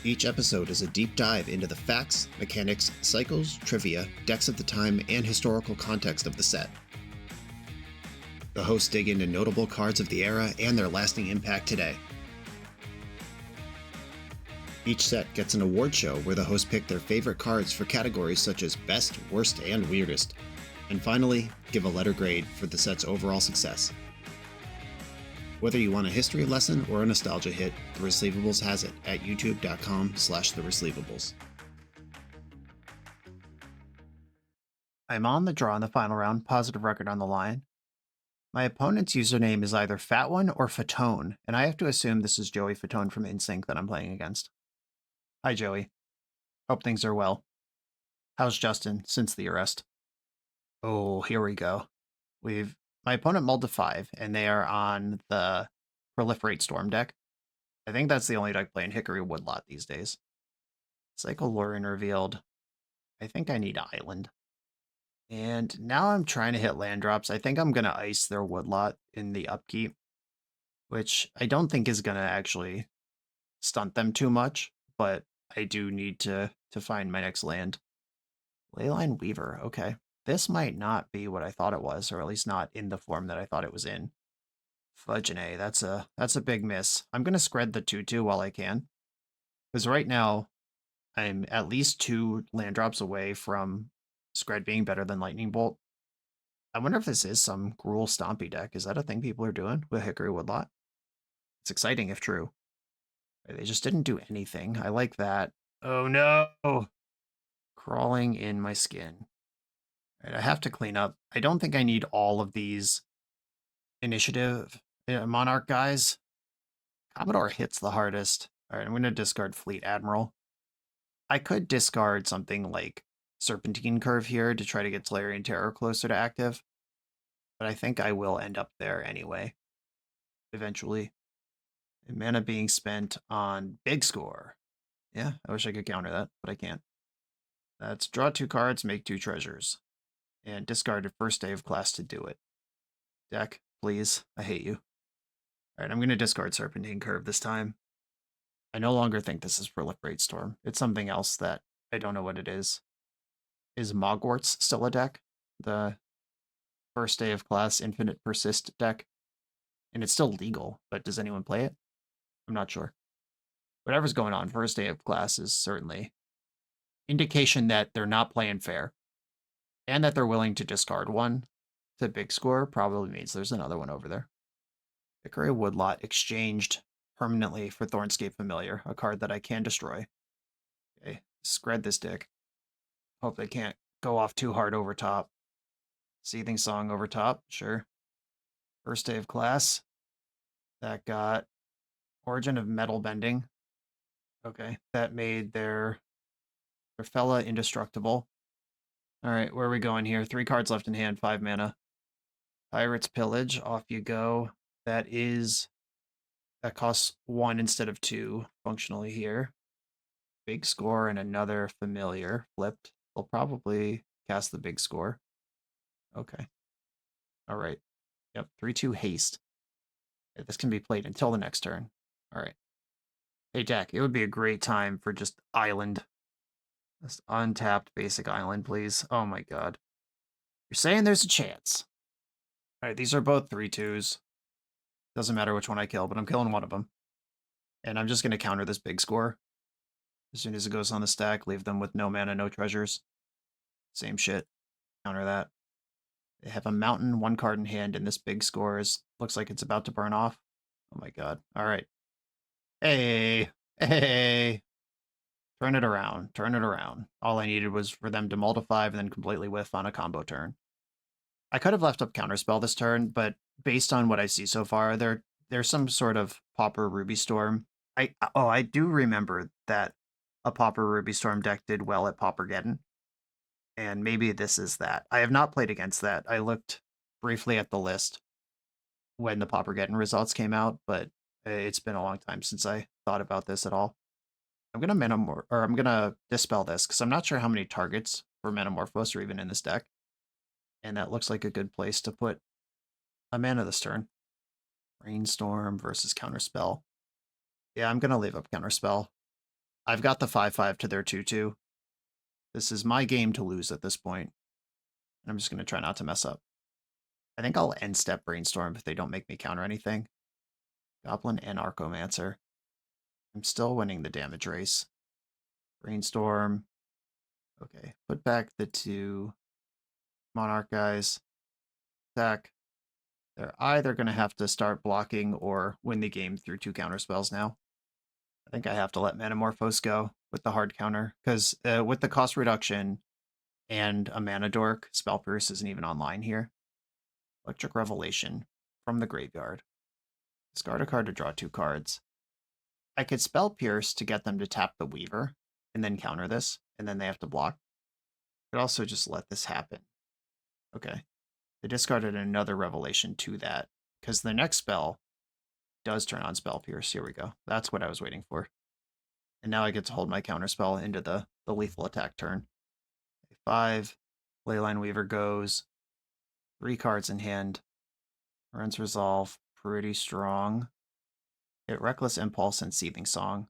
Each episode is a deep dive into the facts, mechanics, cycles, trivia, decks of the time, and historical context of the set. The hosts dig into notable cards of the era and their lasting impact today. Each set gets an award show where the hosts pick their favorite cards for categories such as Best, Worst, and Weirdest. And finally, give a letter grade for the set's overall success. Whether you want a history lesson or a nostalgia hit, The Resleevables has it at youtube.com/theresleevables. I'm on the draw in the final round, positive record on the line. My opponent's username is either Fat One or Fatone, and I have to assume this is Joey Fatone from InSync that I'm playing against. Hi, Joey. Hope things are well. How's Justin since the arrest? Oh, here we go. My opponent mulled to 5, and they are on the Proliferate Storm deck. I think that's the only deck playing Hickory Woodlot these days. Cycle Lorien Revealed. I think I need Island. And now I'm trying to hit land drops. I think I'm going to ice their Woodlot in the upkeep, which I don't think is going to actually stunt them too much, but I do need to find my next land. Leyline Weaver, okay. This might not be what I thought it was, or at least not in the form that I thought it was in. Fudgeonay, that's a big miss. I'm going to Skred the 2/2 while I can, because right now I'm at least 2 land drops away from Skred being better than Lightning Bolt. I wonder if this is some Gruul Stompy deck. Is that a thing people are doing with Hickory Woodlot? It's exciting if true. They just didn't do anything. I like that. Oh no! Crawling in my skin. All right, I have to clean up. I don't think I need all of these initiative Monarch guys. Commodore hits the hardest. All right, I'm going to discard Fleet Admiral. I could discard something like Serpentine Curve here to try to get Galarian Terror closer to active, but I think I will end up there anyway, eventually. And mana being spent on Big Score. Yeah, I wish I could counter that, but I can't. That's draw 2 cards, make 2 treasures, and discard a first day of class to do it. Deck, please. I hate you. All right, I'm going to discard Serpentine Curve this time. I no longer think this is Proliferate Storm. It's something else that I don't know what it is. Is Mogwarts still a deck? The first day of class infinite persist deck? And it's still legal, but does anyone play it? I'm not sure. Whatever's going on first day of class is certainly indication that they're not playing fair. And that they're willing to discard one to big score probably means there's another one over there. Hickory Woodlot exchanged permanently for Thornscape Familiar, a card that I can destroy. Okay, Skred this dick. Hope they can't go off too hard over top. Seething Song over top, sure. First day of class. That got Origin of Metal Bending. Okay, that made their fella indestructible. Alright, where are we going here? 3 cards left in hand, 5 mana. Pirate's Pillage, off you go. That costs 1 instead of 2 functionally here. Big score and another familiar flipped. They'll probably cast the big score. Okay. Alright. Yep, 3-2 haste. Yeah, this can be played until the next turn. Alright. Hey Jack, it would be a great time for just island. Just untapped basic island, please. Oh my god. You're saying there's a chance. Alright, these are both 3-2s. Doesn't matter which one I kill, but I'm killing one of them. And I'm just going to counter this big score. As soon as it goes on the stack, leave them with no mana, no treasures. Same shit. Counter that. They have a mountain, 1 card in hand, and this big score looks like it's about to burn off. Oh my god. Alright. Hey! Hey! Turn it around. Turn it around. All I needed was for them to mull to 5 and then completely whiff on a combo turn. I could have left up Counterspell this turn, but based on what I see so far, there's some sort of Pauper Ruby Storm. I do remember that a Pauper Ruby Storm deck did well at Paupergeddon, and maybe this is that. I have not played against that. I looked briefly at the list when the Paupergeddon results came out, but it's been a long time since I thought about this at all. I'm gonna dispel this because I'm not sure how many targets for Metamorphose are even in this deck. And that looks like a good place to put a mana this turn. Brainstorm versus Counterspell. Yeah, I'm gonna leave up Counterspell. I've got the 5/5 to their 2/2. This is my game to lose at this point. And I'm just gonna try not to mess up. I think I'll end step Brainstorm if they don't make me counter anything. Goblin and Archomancer. I'm still winning the damage race. Brainstorm. Okay, put back the 2 Monarch guys. Attack. They're either going to have to start blocking or win the game through 2 counterspells now. I think I have to let Metamorphose go with the hard counter, because with the cost reduction and a Mana Dork, Spell Pierce isn't even online here. Electric Revelation from the graveyard. Discard a card to draw 2 cards. I could Spell Pierce to get them to tap the Weaver, and then counter this, and then they have to block. Could also just let this happen. Okay. They discarded another Revelation to that, because the next spell does turn on Spell Pierce. Here we go. That's what I was waiting for. And now I get to hold my counterspell into the lethal attack turn. 5. Leyline Weaver goes. 3 cards in hand. Runs Resolve. Pretty strong. Hit Reckless Impulse and Seething Song.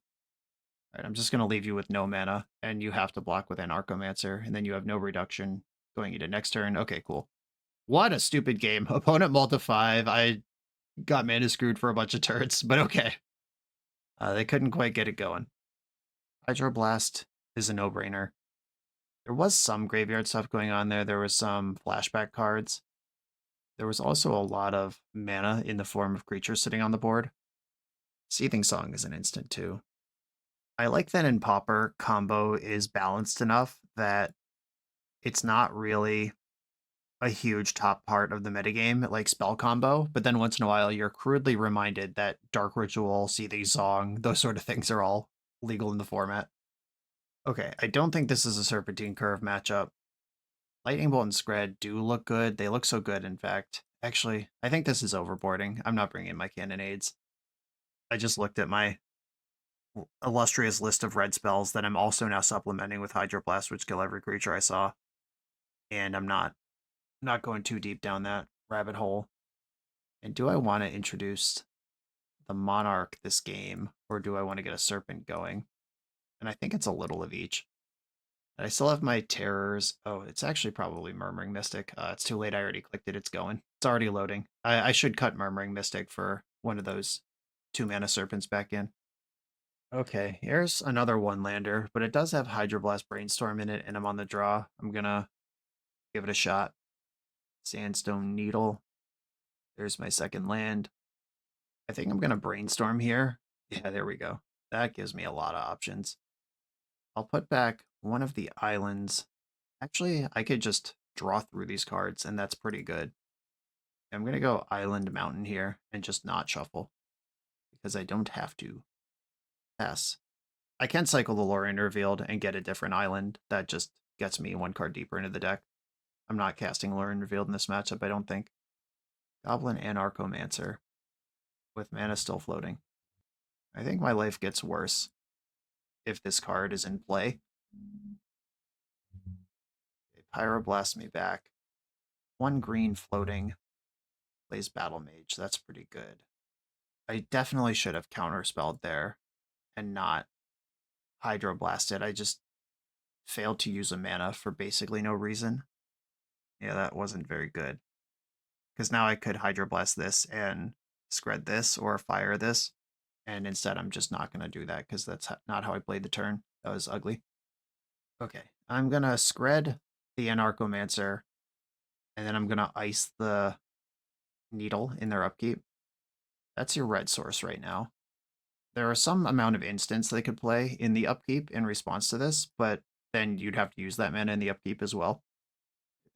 Alright, I'm just going to leave you with no mana, and you have to block with an Archomancer, and then you have no reduction going into next turn. Okay, cool. What a stupid game. Opponent mulled to 5. I got mana screwed for a bunch of turns, but okay. They couldn't quite get it going. Hydroblast is a no-brainer. There was some graveyard stuff going on there. There was some flashback cards. There was also a lot of mana in the form of creatures sitting on the board. Seething Song is an instant too. I like that in Pauper, combo is balanced enough that it's not really a huge top part of the metagame, like spell combo, but then once in a while you're crudely reminded that Dark Ritual, Seething Song, those sort of things are all legal in the format. Okay, I don't think this is a Serpentine Curve matchup. Lightning Bolt and Skred do look good. They look so good, in fact. Actually, I think this is overboarding. I'm not bringing my Cannonades. I just looked at my illustrious list of red spells that I'm also now supplementing with Hydroblast, which kill every creature I saw. And I'm not going too deep down that rabbit hole. And do I want to introduce the Monarch this game, or do I want to get a Serpent going? And I think it's a little of each. I still have my Terrors. Oh, it's actually probably Murmuring Mystic. It's too late. I already clicked it. It's going. It's already loading. I should cut Murmuring Mystic for one of those 2-mana Serpents back in. Okay, here's another one-lander, but it does have Hydroblast Brainstorm in it, and I'm on the draw. I'm gonna give it a shot. Sandstone Needle. There's my second land. I think I'm gonna Brainstorm here. Yeah, there we go. That gives me a lot of options. I'll put back one of the islands. Actually, I could just draw through these cards, and that's pretty good. I'm going to go Island Mountain here and just not shuffle, because I don't have to. Pass. I can cycle the Lorien Revealed and get a different island. That just gets me one card deeper into the deck. I'm not casting Lorien Revealed in this matchup, I don't think. Goblin Anarchomancer with mana still floating. I think my life gets worse if this card is in play. They Pyroblast me back. 1 green floating. Plays Battle Mage. That's pretty good. I definitely should have counterspelled there and not Hydroblasted. I just failed to use a mana for basically no reason. Yeah, that wasn't very good. Because now I could Hydroblast this and Skred this or fire this. And instead I'm just not going to do that because that's not how I played the turn. That was ugly. Okay, I'm going to Skred the Anarchomancer. And then I'm going to ice the Needle in their upkeep. That's your red source right now. There are some amount of instants they could play in the upkeep in response to this, but then you'd have to use that mana in the upkeep as well.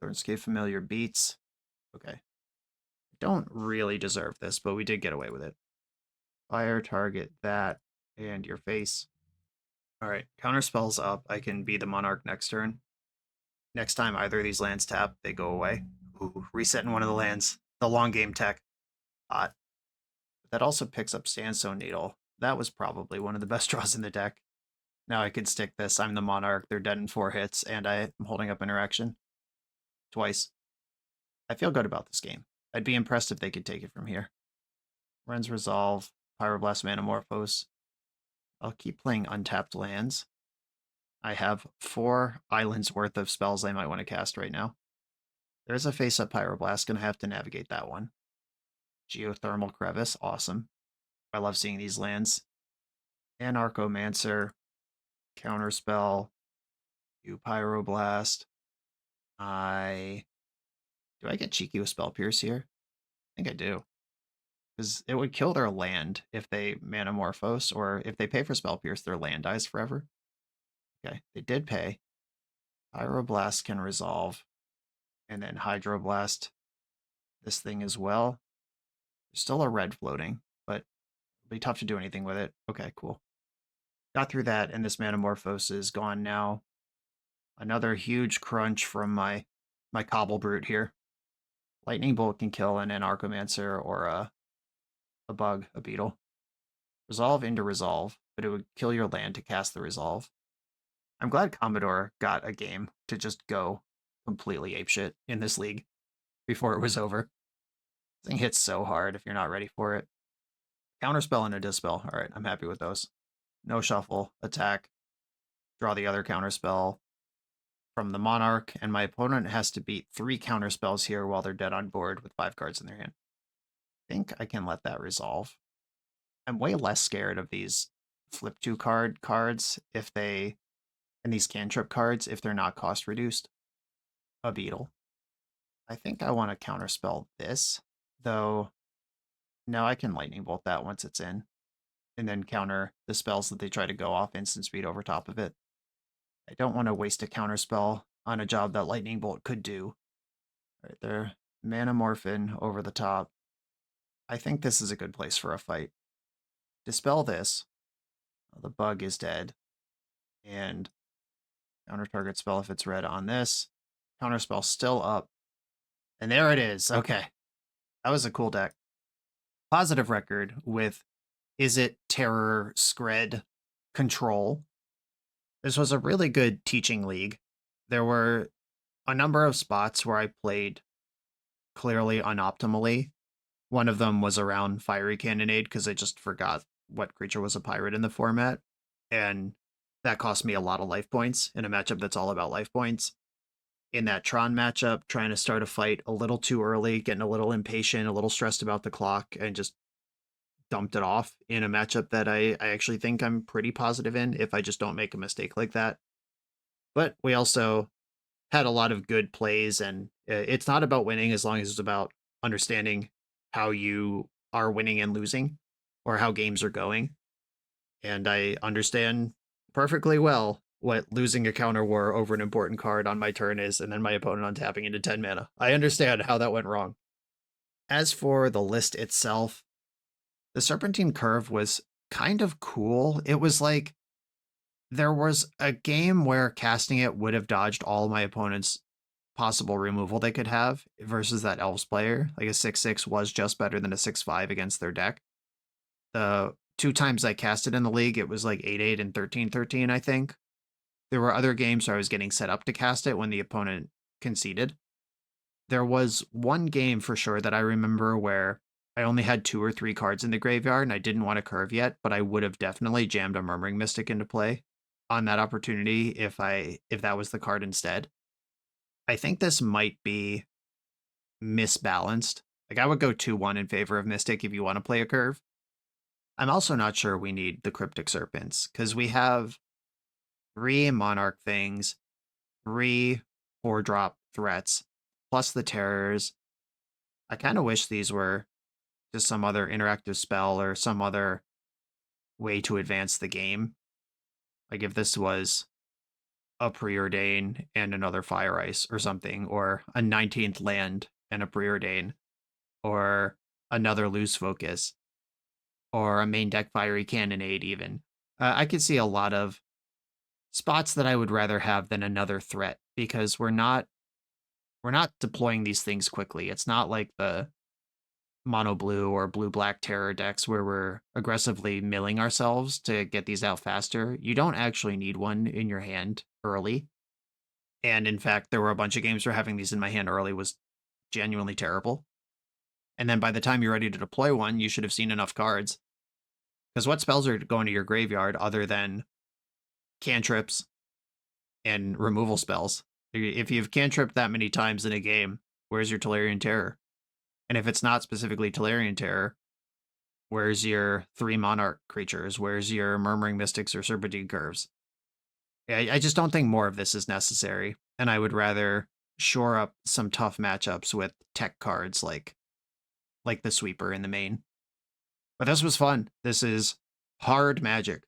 Thornscape Familiar beats. Okay. Don't really deserve this, but we did get away with it. Fire, target that, and your face. Alright, counterspell's up. I can be the Monarch next turn. Next time either of these lands tap, they go away. Ooh, resetting one of the lands. The long game tech. Hot. That also picks up Sandstone Needle. That was probably one of the best draws in the deck. Now I could stick this. I'm the Monarch. They're dead in 4 hits, and I'm holding up interaction. Twice. I feel good about this game. I'd be impressed if they could take it from here. Ren's Resolve, Pyroblast Manamorphose. I'll keep playing untapped lands. I have 4 islands worth of spells I might want to cast right now. There's a face-up Pyroblast. Gonna have to navigate that one. Geothermal Crevice, awesome. I love seeing these lands. Anarchomancer, Counterspell, you Pyroblast. Do I get cheeky with Spell Pierce here? I think I do. Because it would kill their land if they Manamorphose, or if they pay for Spell Pierce, their land dies forever. Okay, they did pay. Pyroblast can resolve. And then Hydroblast this thing as well. There's still a red floating, but it'll be tough to do anything with it. Okay, cool. Got through that, and this Manamorphose is gone now. Another huge crunch from my Cobble Brute here. Lightning Bolt can kill an Anarchomancer or a bug, a beetle. Resolve into Resolve, but it would kill your land to cast the Resolve. I'm glad Commodore got a game to just go completely apeshit in this league before it was over. This thing hits so hard if you're not ready for it. Counterspell and a Dispel. All right, I'm happy with those. No shuffle, attack, draw the other counterspell from the Monarch, and my opponent has to beat 3 counterspells here while they're dead on board with 5 cards in their hand. I think I can let that resolve. I'm way less scared of these flip 2 cards if they, and these cantrip cards if they're not cost reduced. A beetle. I think I want to counterspell this, though. No, I can lightning bolt that once it's in, and then counter the spells that they try to go off instant speed over top of it. I don't want to waste a counterspell on a job that lightning bolt could do. Right there, Manamorphin over the top. I think this is a good place for a fight. Dispel this. The bug is dead. And counter target spell if it's red on this. Counterspell still up. And there it is. Okay. That was a cool deck. Positive record with Izzet, Terror, Skred, Control. This was a really good teaching league. There were a number of spots where I played clearly unoptimally, One of them was around Fiery Cannonade because I just forgot what creature was a pirate in the format. And that cost me a lot of life points in a matchup that's all about life points. In that Tron matchup, trying to start a fight a little too early, getting a little impatient, a little stressed about the clock, and just dumped it off in a matchup that I actually think I'm pretty positive in if I just don't make a mistake like that. But we also had a lot of good plays, and it's not about winning as long as it's about understanding how you are winning and losing or how games are going. And I understand perfectly well what losing a counter war over an important card on my turn is, and then my opponent untapping into 10 mana. I understand how that went wrong. As for the list itself, the Serpentine Curve was kind of cool. It was like there was a game where casting it would have dodged all my opponent's possible removal they could have versus that Elves player. Like a 6/6 was just better than a 6/5 against their deck. The 2 times I cast it in the league, it was like 8/8 and 13/13, I think. There were other games where I was getting set up to cast it when the opponent conceded. There was one game for sure that I remember where I only had 2 or 3 cards in the graveyard and I didn't want to curve yet, but I would have definitely jammed a Murmuring Mystic into play on that opportunity if that was the card instead. I think this might be misbalanced. Like I would go 2-1 in favor of Mystic if you want to play a curve. I'm also not sure we need the Cryptic Serpents because we have 3 Monarch things, 3 4-drop threats, plus the terrors. I kind of wish these were just some other interactive spell or some other way to advance the game. Like if this was a Preordain and another Fire Ice or something, or a 19th land and a Preordain, or another Loose Focus, or a main deck Fiery Cannonade even. I could see a lot of spots that I would rather have than another threat because we're not deploying these things quickly. It's not like the mono blue or blue black terror decks where we're aggressively milling ourselves to get these out faster. You don't actually need one in your hand early. And in fact, there were a bunch of games where having these in my hand early was genuinely terrible. And then by the time you're ready to deploy one, you should have seen enough cards. Because what spells are going to your graveyard other than cantrips and removal spells? If you've cantripped that many times in a game, where's your Tolarian Terror? And if it's not specifically Tolarian Terror, where's your 3 Monarch creatures? Where's your Murmuring Mystics or Serpentine Curves? I just don't think more of this is necessary, and I would rather shore up some tough matchups with tech cards like the Sweeper in the main. But this was fun. This is hard Magic.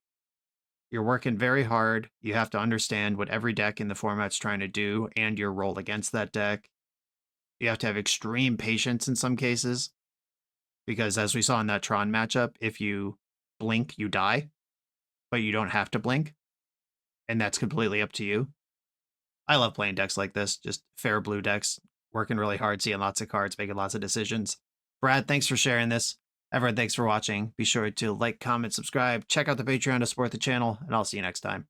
You're working very hard. You have to understand what every deck in the format's trying to do and your role against that deck. You have to have extreme patience in some cases, because as we saw in that Tron matchup, if you blink, you die, but you don't have to blink, and that's completely up to you. I love playing decks like this, just fair blue decks, working really hard, seeing lots of cards, making lots of decisions. Brad, thanks for sharing this. Everyone, thanks for watching. Be sure to like, comment, subscribe, check out the Patreon to support the channel, and I'll see you next time.